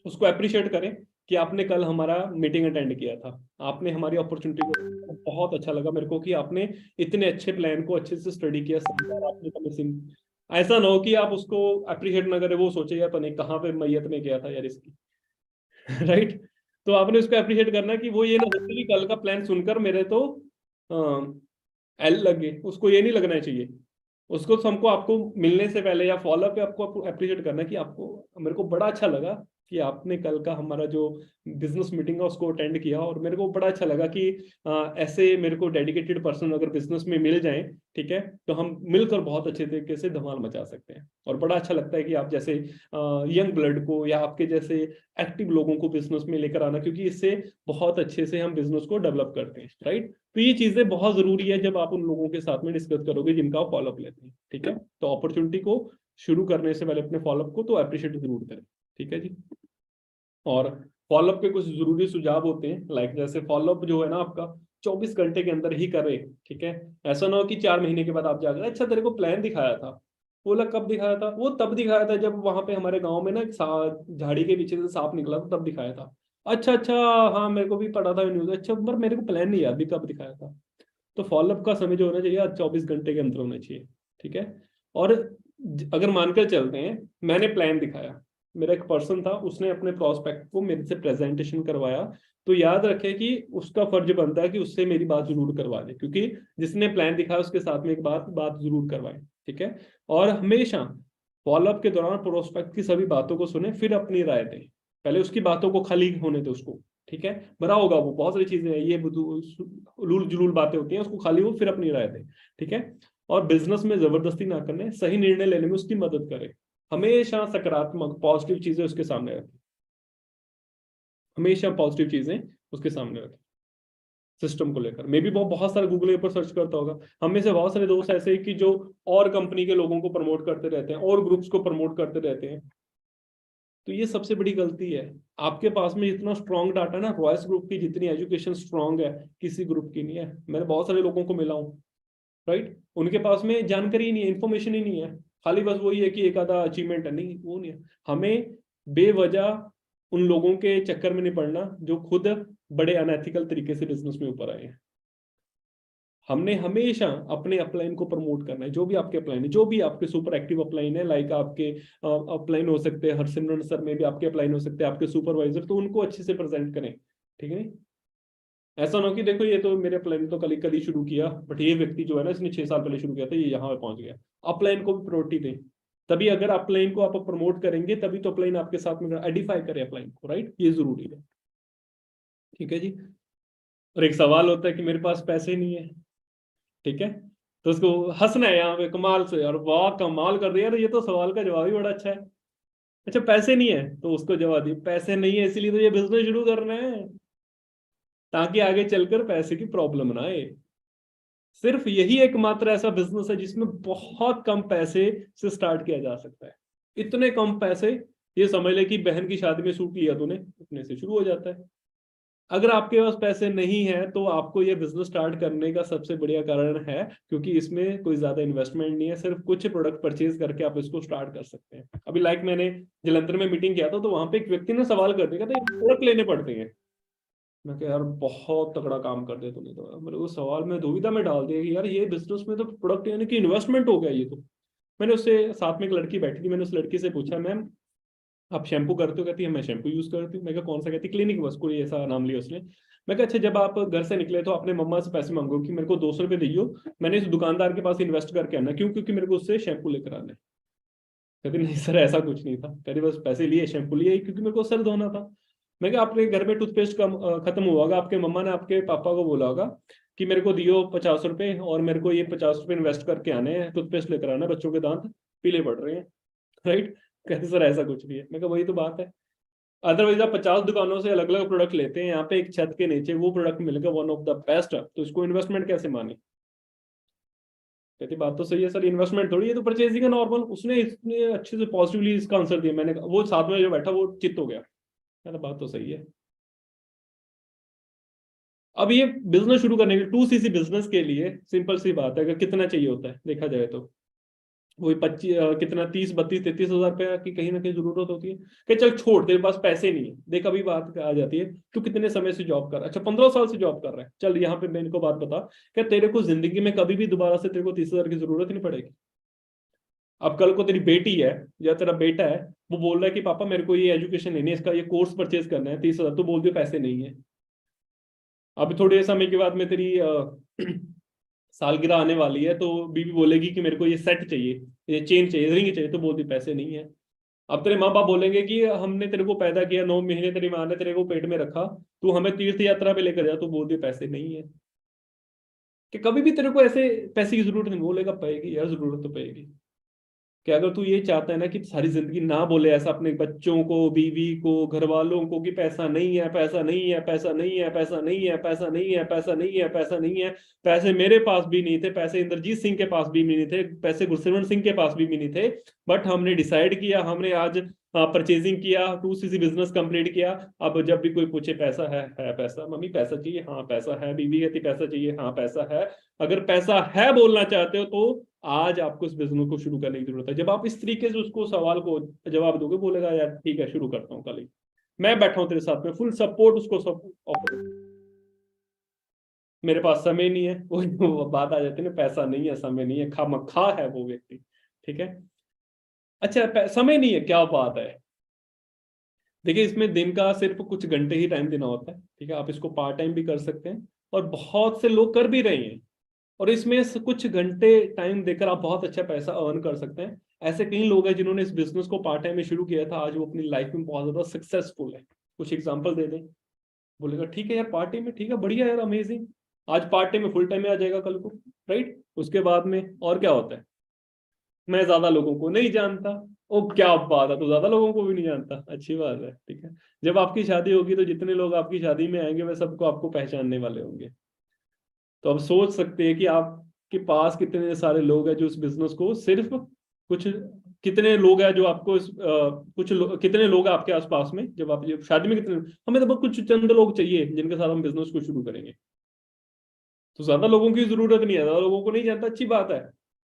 S1: उसको अप्रिशिएट करें कि आपने कल हमारा मीटिंग अटेंड किया था, आपने हमारी अपॉर्चुनिटी को, बहुत अच्छा लगा मेरे को कि आपने इतने अच्छे प्लान को अच्छे से स्टडी किया, समझा, आपने कमिशन। ऐसा ना हो कि आप उसको अप्रिशिएट ना करें, वो सोचे यार तो नहीं कहाँ पे मैयत में गया था यार इसकी। राइट, तो आपने उसको अप्रिशिएट करना कि वो ये ना सोचे कि कल का प्लान सुनकर मेरे तो एल लगे, उसको ये नहीं लगना चाहिए। उसको हमको आपको मिलने से पहले या फॉलो पे आपको अप्रिशिएट करना कि आपको, मेरे को बड़ा अच्छा लगा कि आपने कल का हमारा जो बिजनेस मीटिंग है उसको अटेंड किया, और मेरे को बड़ा अच्छा लगा कि ऐसे मेरे को डेडिकेटेड पर्सन अगर बिजनेस में मिल जाएं, ठीक है, तो हम मिलकर बहुत अच्छे तरीके से धमाल मचा सकते हैं। और बड़ा अच्छा लगता है कि आप जैसे यंग ब्लड को या आपके जैसे एक्टिव लोगों को बिजनेस में लेकर आना, क्योंकि इससे बहुत अच्छे से हम बिजनेस को डेवलप करते हैं, राइट। तो ये चीजें बहुत जरूरी है जब आप उन लोगों के साथ में डिस्कस करोगे जिनका आप फॉलोअप लेते हैं। ठीक है, तो अपॉर्चुनिटी को शुरू करने से पहले अपने फॉलोअप को तो अप्रिशिएट जरूर करें। ठीक है जी, और फॉलोअप के कुछ जरूरी सुझाव होते हैं, लाइक जैसे फॉलोअप जो है ना आपका 24 घंटे के अंदर ही करें। ठीक है, ऐसा ना हो कि 4 महीने के बाद आप जाकर, अच्छा तेरे को प्लान दिखाया था, बोला कब दिखाया था, वो तब दिखाया था जब वहां पे हमारे गांव में ना एक झाड़ी के पीछे से सांप निकला था, तब दिखाया था। अच्छा अच्छा, हाँ मेरे को भी पढ़ा था न्यूज, अच्छा पर मेरे को प्लान नहीं याद भी कब दिखाया था। तो फॉलोअप का समय जो होना चाहिए 24 घंटे के अंदर होना चाहिए। ठीक है, और अगर मानकर चलते हैं मैंने प्लान दिखाया, मेरा एक पर्सन था उसने अपने प्रोस्पेक्ट को मेरे से प्रेजेंटेशन करवाया, तो याद रखे कि उसका फर्ज बनता है कि उससे मेरी बात जरूर करवा दे, क्योंकि जिसने प्लान दिखाया उसके साथ में एक बात जरूर करवाए। ठीक है, और हमेशा फॉलोअप के दौरान प्रोस्पेक्ट की सभी बातों को सुने फिर अपनी राय दें, पहले उसकी बातों को खाली होने दे उसको। ठीक है, भरा होगा वो, बहुत सारी चीजें हैं, ये उलूल जुलूल बातें होती हैं, उसको खाली हो फिर अपनी राय दे। ठीक है, और बिजनेस में जबरदस्ती ना करने, सही निर्णय लेने में उसकी मदद करें, हमेशा सकारात्मक पॉजिटिव चीजें उसके सामने रखें, हमेशा पॉजिटिव चीजें उसके सामने रखें। सिस्टम को लेकर मे भी वो बहुत सारे गूगल के ऊपर सर्च करता होगा, हम में से बहुत सारे दोस्त ऐसे हैं कि जो और कंपनी के लोगों को प्रमोट करते रहते हैं और ग्रुप्स को प्रमोट करते रहते हैं, तो ये सबसे बड़ी गलती है। आपके पास में जितना स्ट्रॉन्ग डाटा ना, रॉयस ग्रुप की जितनी एजुकेशन स्ट्रॉन्ग है किसी ग्रुप की नहीं है। मैंने बहुत सारे लोगों को मिला हूँ, राइट, उनके पास में जानकारी ही नहीं है, इन्फॉर्मेशन ही नहीं है, खाली बस वही है कि एक आधा अचीवमेंट है, नहीं वो नहीं है। हमें बेवजह उन लोगों के चक्कर में नहीं पड़ना जो खुद बड़े अनएथिकल तरीके से बिजनेस में ऊपर आए हैं। हमने हमेशा अपने अपलाइन को प्रमोट करना है, जो भी आपके अपलाइन है, जो भी आपके सुपर एक्टिव अपलाइन है, लाइक आपके अपलाइन हो सकते हैं, हरसिमरन सर में भी आपके अपलाइन हो सकते हैं, आपके सुपरवाइजर, तो उनको अच्छे से प्रेजेंट करें। ठीक है, ऐसा ना हो कि देखो ये तो मेरे अपलाइन तो कल ही शुरू किया, बट ये व्यक्ति जो है ना इसने 6 साल पहले शुरू किया था, ये यहाँ पे पहुंच गया। अपलाइन को भी प्रायोरिटी दें, तभी अगर अपलाइन को आप प्रमोट करेंगे तभी तो अपलाइन आपके साथ में आइडेंटिफाई करे अपलाइन को, राइट, ये जरूरी है। ठीक है जी, और एक सवाल होता है कि मेरे पास पैसे नहीं है, ठीक है, तो उसको हंसना है यहाँ पे कमाल से, और वाह कमाल कर दिया, ये तो सवाल का जवाब ही बड़ा अच्छा है। अच्छा पैसे नहीं है, तो उसको जवाब दिए पैसे नहीं है इसीलिए तो ये बिजनेस शुरू करना है, ताकि आगे चलकर पैसे की प्रॉब्लम ना आए। सिर्फ यही एकमात्र ऐसा बिजनेस है जिसमें बहुत कम पैसे से स्टार्ट किया जा सकता है। इतने कम पैसे, ये समझ ले कि बहन की शादी में सूट लिया तूने, इतने से शुरू हो जाता है। अगर आपके पास पैसे नहीं है तो आपको ये बिजनेस स्टार्ट करने का सबसे बढ़िया कारण है, क्योंकि इसमें कोई ज्यादा इन्वेस्टमेंट नहीं है, सिर्फ कुछ प्रोडक्ट परचेज करके आप इसको स्टार्ट कर सकते हैं। अभी लाइक मैंने जलंधर में मीटिंग किया था, तो वहां पे एक व्यक्ति ने सवाल कर दिया था, प्रोडक्ट लेने पड़ते हैं, मैं कहा यार बहुत तगड़ा काम कर दिया तूने, तो मेरे को सवाल में दुविधा में डाल दिया कि यार ये बिजनेस में तो प्रोडक्ट यानी कि इन्वेस्टमेंट हो गया ये तो। मैंने उससे, साथ में एक लड़की बैठी थी, मैंने उस लड़की से पूछा, मैम आप शैम्पू करते हो? कहती है मैं शैम्पू यूज करती हूँ। मैं कहा कौन सा? कहती क्लिनिक बस, कोई ऐसा नाम लिया उसने। मैं कहा अच्छा, जब आप घर से निकले तो अपने मम्मा से पैसे मांगो कि मेरे को 200 रुपये दियो, मैंने इस दुकानदार के पास इन्वेस्ट करके आना, क्यों? क्योंकि मेरे को उससे शैम्पू लेकर आना है। कहती नहीं सर ऐसा कुछ नहीं था। कहती बस पैसे लिए, शैम्पू लिए क्योंकि मेरे को सर धोना था। मैं कहा आपके घर में टूथपेस्ट कम खत्म हुआ होगा, आपके मम्मा ने आपके पापा को बोला होगा कि मेरे को दियो 50 रुपए और मेरे को ये 50 रुपए इन्वेस्ट करके आने हैं, टूथपेस्ट लेकर आना है, बच्चों के दांत पीले पड़ रहे हैं। राइट। कहते सर ऐसा कुछ नहीं है। मैं कहा वही तो बात है। अदरवाइज आप 50 दुकानों से अलग अलग प्रोडक्ट लेते हैं, यहाँ पे एक छत के नीचे वो प्रोडक्ट मिलेगा वन ऑफ द बेस्ट, तो इसको इन्वेस्टमेंट कैसे माने? कहती बात तो सही है सर, इन्वेस्टमेंट थोड़ी है तो परचेजिंग है नॉर्मल। उसने इतने अच्छे से पॉजिटिवली इसका आंसर दिया, मैंने वो साथ में जो बैठा वो चित्त हो गया। कहता बात तो सही है। अब ये बिजनेस शुरू करने के 2cc बिजनेस के लिए सिंपल सी बात है, अगर कितना चाहिए होता है देखा जाए तो वही 25 कितना 30 32 33 हजार रुपया की कहीं ना कहीं जरूरत होती है। कि चल छोड़, तेरे पास पैसे नहीं है, देख अभी बात आ जाती है तू कितने समय से जॉब कर रहा है? अच्छा 15 साल से जॉब कर रहा है, चल यहाँ पे मेरे को बात बता, क्या तेरे को जिंदगी में कभी भी दोबारा से तेरे को 30 हजार की जरूरत नहीं पड़ेगी? अब कल को तेरी बेटी है या तेरा बेटा है, वो बोल रहा है कि पापा मेरे को ये एजुकेशन लेनी है, इसका ये कोर्स परचेज करना है 30 हजार, तो बोल दियो पैसे नहीं है। अभी थोड़े समय के बाद में तेरी सालगिरह आने वाली है, तो बीवी बोलेगी कि मेरे को ये सेट चाहिए, ये चेन चाहिए, रिंग चाहिए, तो बोलती पैसे नहीं है। अब तेरे माँ बाप बोलेंगे कि हमने तेरे को पैदा किया, 9 महीने तेरी माँ ने तेरे को पेट में रखा, तू हमें तीर्थ यात्रा पे लेकर जा, तो बोलती पैसे नहीं है। कि कभी भी तेरे को ऐसे पैसे की जरूरत नहीं, बोलेगा पड़ेगी यार, जरूरत तो पड़ेगी। कि अगर तू ये चाहता है ना कि सारी जिंदगी ना बोले ऐसा अपने बच्चों को, बीवी को, घर वालों को कि पैसा नहीं है, पैसा नहीं है, पैसा नहीं है, पैसा नहीं है, पैसा नहीं है, पैसा नहीं है, पैसा नहीं है, पैसे मेरे पास भी नहीं थे, पैसे इंद्रजीत सिंह के पास भी नहीं थे, पैसे गुरसिमरन सिंह के पास भी नहीं थे, बट हमने डिसाइड किया, हमने आज परचेजिंग किया, 2cc बिजनेस कंप्लीट किया। अब जब भी कोई पूछे पैसा है पैसा, मम्मी पैसा चाहिए, हाँ पैसा है, बीवी कहती पैसा चाहिए, हाँ पैसा है। अगर पैसा है बोलना चाहते हो तो आज आपको इस बिजनेस को शुरू करने की जरूरत है। जब आप इस तरीके से उसको सवाल को जवाब दोगे, बोलेगा यार ठीक है शुरू करता हूँ कल ही, मैं बैठा हूँ तेरे साथ में, फुल सपोर्ट उसको सब ऑफर। मेरे पास समय नहीं है, वो बात आ जाती है ना, पैसा नहीं है, समय नहीं है, खामखा है वो व्यक्ति। ठीक है। अच्छा समय नहीं है, क्या बात है? देखिए इसमें दिन का सिर्फ कुछ घंटे ही टाइम देना होता है, ठीक है, आप इसको पार्ट टाइम भी कर सकते हैं और बहुत से लोग कर भी रहे हैं, और इसमें से कुछ घंटे टाइम देकर आप बहुत अच्छा पैसा अर्न कर सकते हैं। ऐसे कई लोग हैं जिन्होंने इस बिजनेस को पार्ट टाइम में शुरू किया था, आज वो अपनी लाइफ में बहुत ज्यादा सक्सेसफुल है। कुछ एग्जांपल दे दें? बोलेगा ठीक है यार पार्ट टाइम में, ठीक है बढ़िया यार अमेजिंग, आज पार्ट टाइम में फुल टाइम में आ जाएगा कल को। राइट। उसके बाद में और क्या होता है? मैं ज्यादा लोगों को नहीं जानता। ओ क्या बात है, तो ज्यादा लोगों को भी नहीं जानता, अच्छी बात है। ठीक है। जब आपकी शादी होगी तो जितने लोग आपकी शादी में आएंगे वे सबको आपको पहचानने वाले होंगे। तो आप सोच सकते हैं कि आपके पास कितने सारे लोग हैं जो इस बिजनेस को सिर्फ कुछ, कितने लोग हैं जो आपको कितने लोग हैं आपके आसपास में, जब आप शादी में कितने, हमें तो बस कुछ चंद लोग चाहिए जिनके साथ हम बिजनेस को शुरू करेंगे। तो ज्यादा लोगों की जरूरत नहीं है, ज्यादा लोगों को नहीं जानता, अच्छी बात है।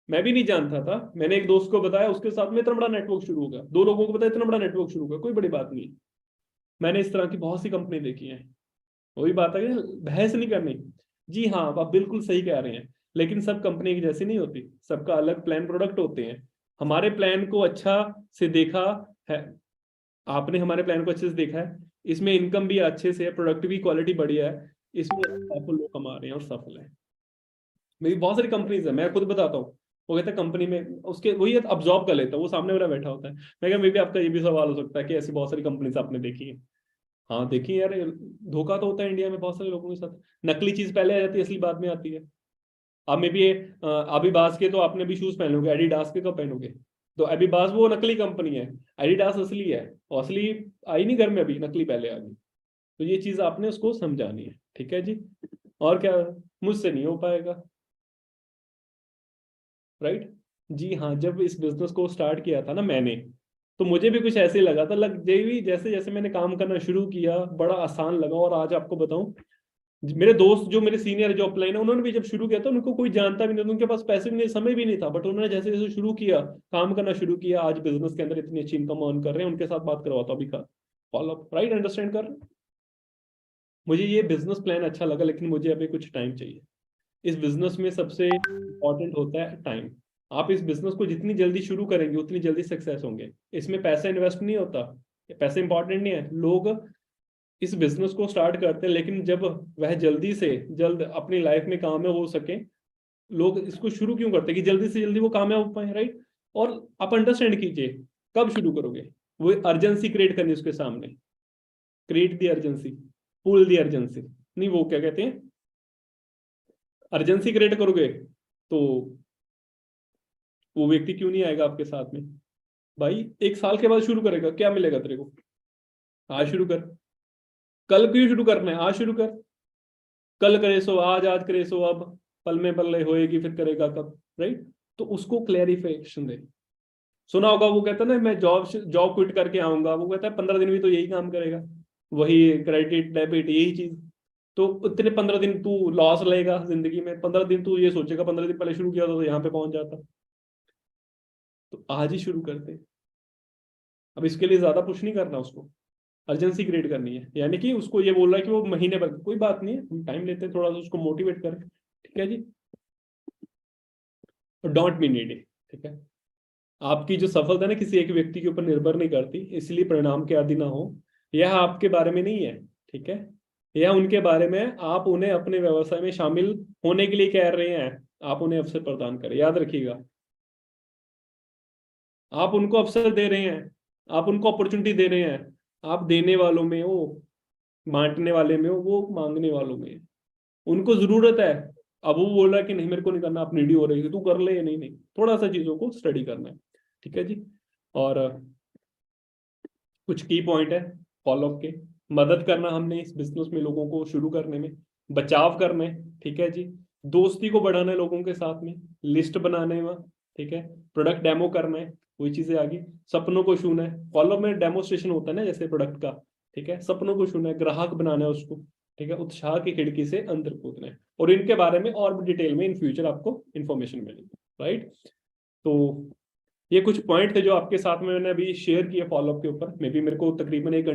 S1: मैं भी नहीं जानता था, मैंने एक दोस्त को बताया, उसके साथ में इतना बड़ा नेटवर्क शुरू हो गया, 2 लोगों को बताया इतना बड़ा नेटवर्क शुरू हो गया, कोई बड़ी बात नहीं। मैंने इस तरह की बहुत सी कंपनी देखी है। वही बात है कि बहस नहीं करनी। जी हाँ आप बिल्कुल सही कह रहे हैं, लेकिन सब कंपनी की जैसी नहीं होती, सबका अलग प्लान प्रोडक्ट होते हैं। हमारे प्लान को अच्छा से देखा है, आपने हमारे प्लान को अच्छे से देखा है, इसमें इनकम भी अच्छे से है, प्रोडक्ट भी क्वालिटी बढ़िया है, इसमें लाखों लोग कमा रहे हैं और सफल है। मेरी बहुत सारी कंपनीज है, मैं खुद बताता हूँ। वो कहता है कंपनी में उसके वही अब्जॉर्ब कर लेता है, वो सामने वाला बैठा होता है। मैं क्या, मे भी आपका ये भी सवाल हो सकता है कि ऐसी बहुत सारी कंपनीज आपने देखी है। हाँ देखिए यार, धोखा तो होता है इंडिया में बहुत सारे लोगों के साथ, नकली चीज पहले आ जाती है, असली बाद में आती है। आप में भी अभिबास के तो आपने भी शूज पहनोगे, एडिडास के कब पहनोगे? तो अभिबास वो नकली कंपनी है, एडिडास असली है, और असली आई नहीं घर में, अभी नकली पहले आ गई। तो ये चीज आपने उसको समझानी है, ठीक है जी। और क्या, मुझसे नहीं हो पाएगा। राइट। जी हाँ, जब इस बिजनेस को स्टार्ट किया था ना मैंने, तो मुझे भी कुछ ऐसे ही लगा था, लग भी जैसे जैसे मैंने काम करना शुरू किया बड़ा आसान लगा। और आज आपको बताऊं, मेरे दोस्त जो मेरे सीनियर जो अपलाइन है, उन्होंने भी जब शुरू किया था, उनको कोई जानता भी नहीं था, उनके पास पैसे भी नहीं, समय भी नहीं था, बट उन्होंने जैसे जैसे शुरू किया, काम करना शुरू किया, आज बिजनेस के अंदर इतनी अच्छी इनकम अर्न कर रहे हैं। उनके साथ बात करवाता अभी का फॉलो, राइट, अंडरस्टैंड कर रहे हैं? मुझे ये बिजनेस प्लान अच्छा लगा, लेकिन मुझे अभी कुछ टाइम चाहिए। इस बिजनेस में सबसे इम्पोर्टेंट होता है टाइम। आप इस बिजनेस को जितनी जल्दी शुरू करेंगे उतनी जल्दी सक्सेस होंगे। इसमें पैसा इन्वेस्ट नहीं होता, पैसे इंपॉर्टेंट नहीं है। लोग इस बिजनेस को स्टार्ट करते हैं, लेकिन जब वह जल्दी से जल्द अपनी लाइफ में कामयाब हो सके, लोग इसको शुरू क्यों करते हैं कि जल्दी से जल्दी वो कामयाब हो पाए, राइट। और आप अंडरस्टैंड कीजिए, कब शुरू करोगे, वो अर्जेंसी क्रिएट करनी उसके सामने, create the urgency, pull the urgency, नहीं वो क्या कहते हैं, अर्जेंसी क्रिएट करोगे तो वो व्यक्ति क्यों नहीं आएगा आपके साथ में। भाई 1 साल के बाद शुरू करेगा, क्या मिलेगा तेरे को, आज शुरू कर। कल क्यों शुरू करना है, आज शुरू कर। कल करे सो आज, आज करे सो अब, पल में पल होएगी फिर करेगा कब, राइट। तो उसको क्लैरिफिकेशन दे। सुना होगा वो कहता है ना, मैं जॉब जॉब क्विट करके आऊंगा, वो कहता है 15 दिन भी तो यही काम करेगा, वही क्रेडिट डेबिट यही चीज। तो इतने 15 दिन तू लॉस लेगा जिंदगी में, 15 दिन तू ये सोचेगा 15 दिन पहले शुरू किया था तो यहाँ पे पहुंच जाता। तो आज ही शुरू करते। अब इसके लिए ज्यादा पुश नहीं करना उसको, अर्जेंसी क्रिएट करनी है। यानी कि उसको ये बोल रहा है कि वो महीने भर, कोई बात नहीं है, हम टाइम लेते हैं थोड़ा सा, उसको मोटिवेट करें, ठीक है जी। डोंट बी नीडी, ठीक है। आपकी जो सफलता है ना किसी एक व्यक्ति के ऊपर निर्भर नहीं करती, इसलिए परिणाम के आदि ना हो। यह आपके बारे में नहीं है, ठीक है। यह उनके बारे में है। आप उन्हें अपने व्यवसाय में शामिल होने के लिए कह रहे हैं, आप उन्हें अवसर प्रदान करें, याद रखिएगा। आप उनको अवसर दे रहे हैं, आप उनको अपॉर्चुनिटी दे रहे हैं। आप देने वालों में हो, बांटने वाले में हो, वो मांगने वालों में है। उनको जरूरत है। अब वो बोल रहा है कि नहीं मेरे को नहीं करना, आप नीडी हो रही है, तू कर ले, नहीं नहीं, थोड़ा सा चीजों को स्टडी करना है, ठीक है जी। और कुछ की पॉइंट है फॉलोअप के, मदद करना हमने इस बिजनेस में लोगों को शुरू करने में, बचाव करना है, ठीक है जी। दोस्ती को बढ़ाना है लोगों के साथ में, लिस्ट बनाने में, ठीक है। प्रोडक्ट डेमो करना है, वही चीजें आ गई। सपनों को छूना है, फॉलो में डेमोस्ट्रेशन होता है ना जैसे प्रोडक्ट का, ठीक है। सपनों को छूना है, ग्राहक बनाना है उसको, ठीक है। उत्साह की खिड़की से अंदर कूदना है। और इनके बारे में और भी डिटेल में इन फ्यूचर आपको इन्फॉर्मेशन मिलेगी, राइट। तो ये कुछ पॉइंट थे जो आपके साथ में मैंने अभी शेयर किए फॉलोअप के ऊपर। मे बी मेरे को तकरीबन 1 घंटे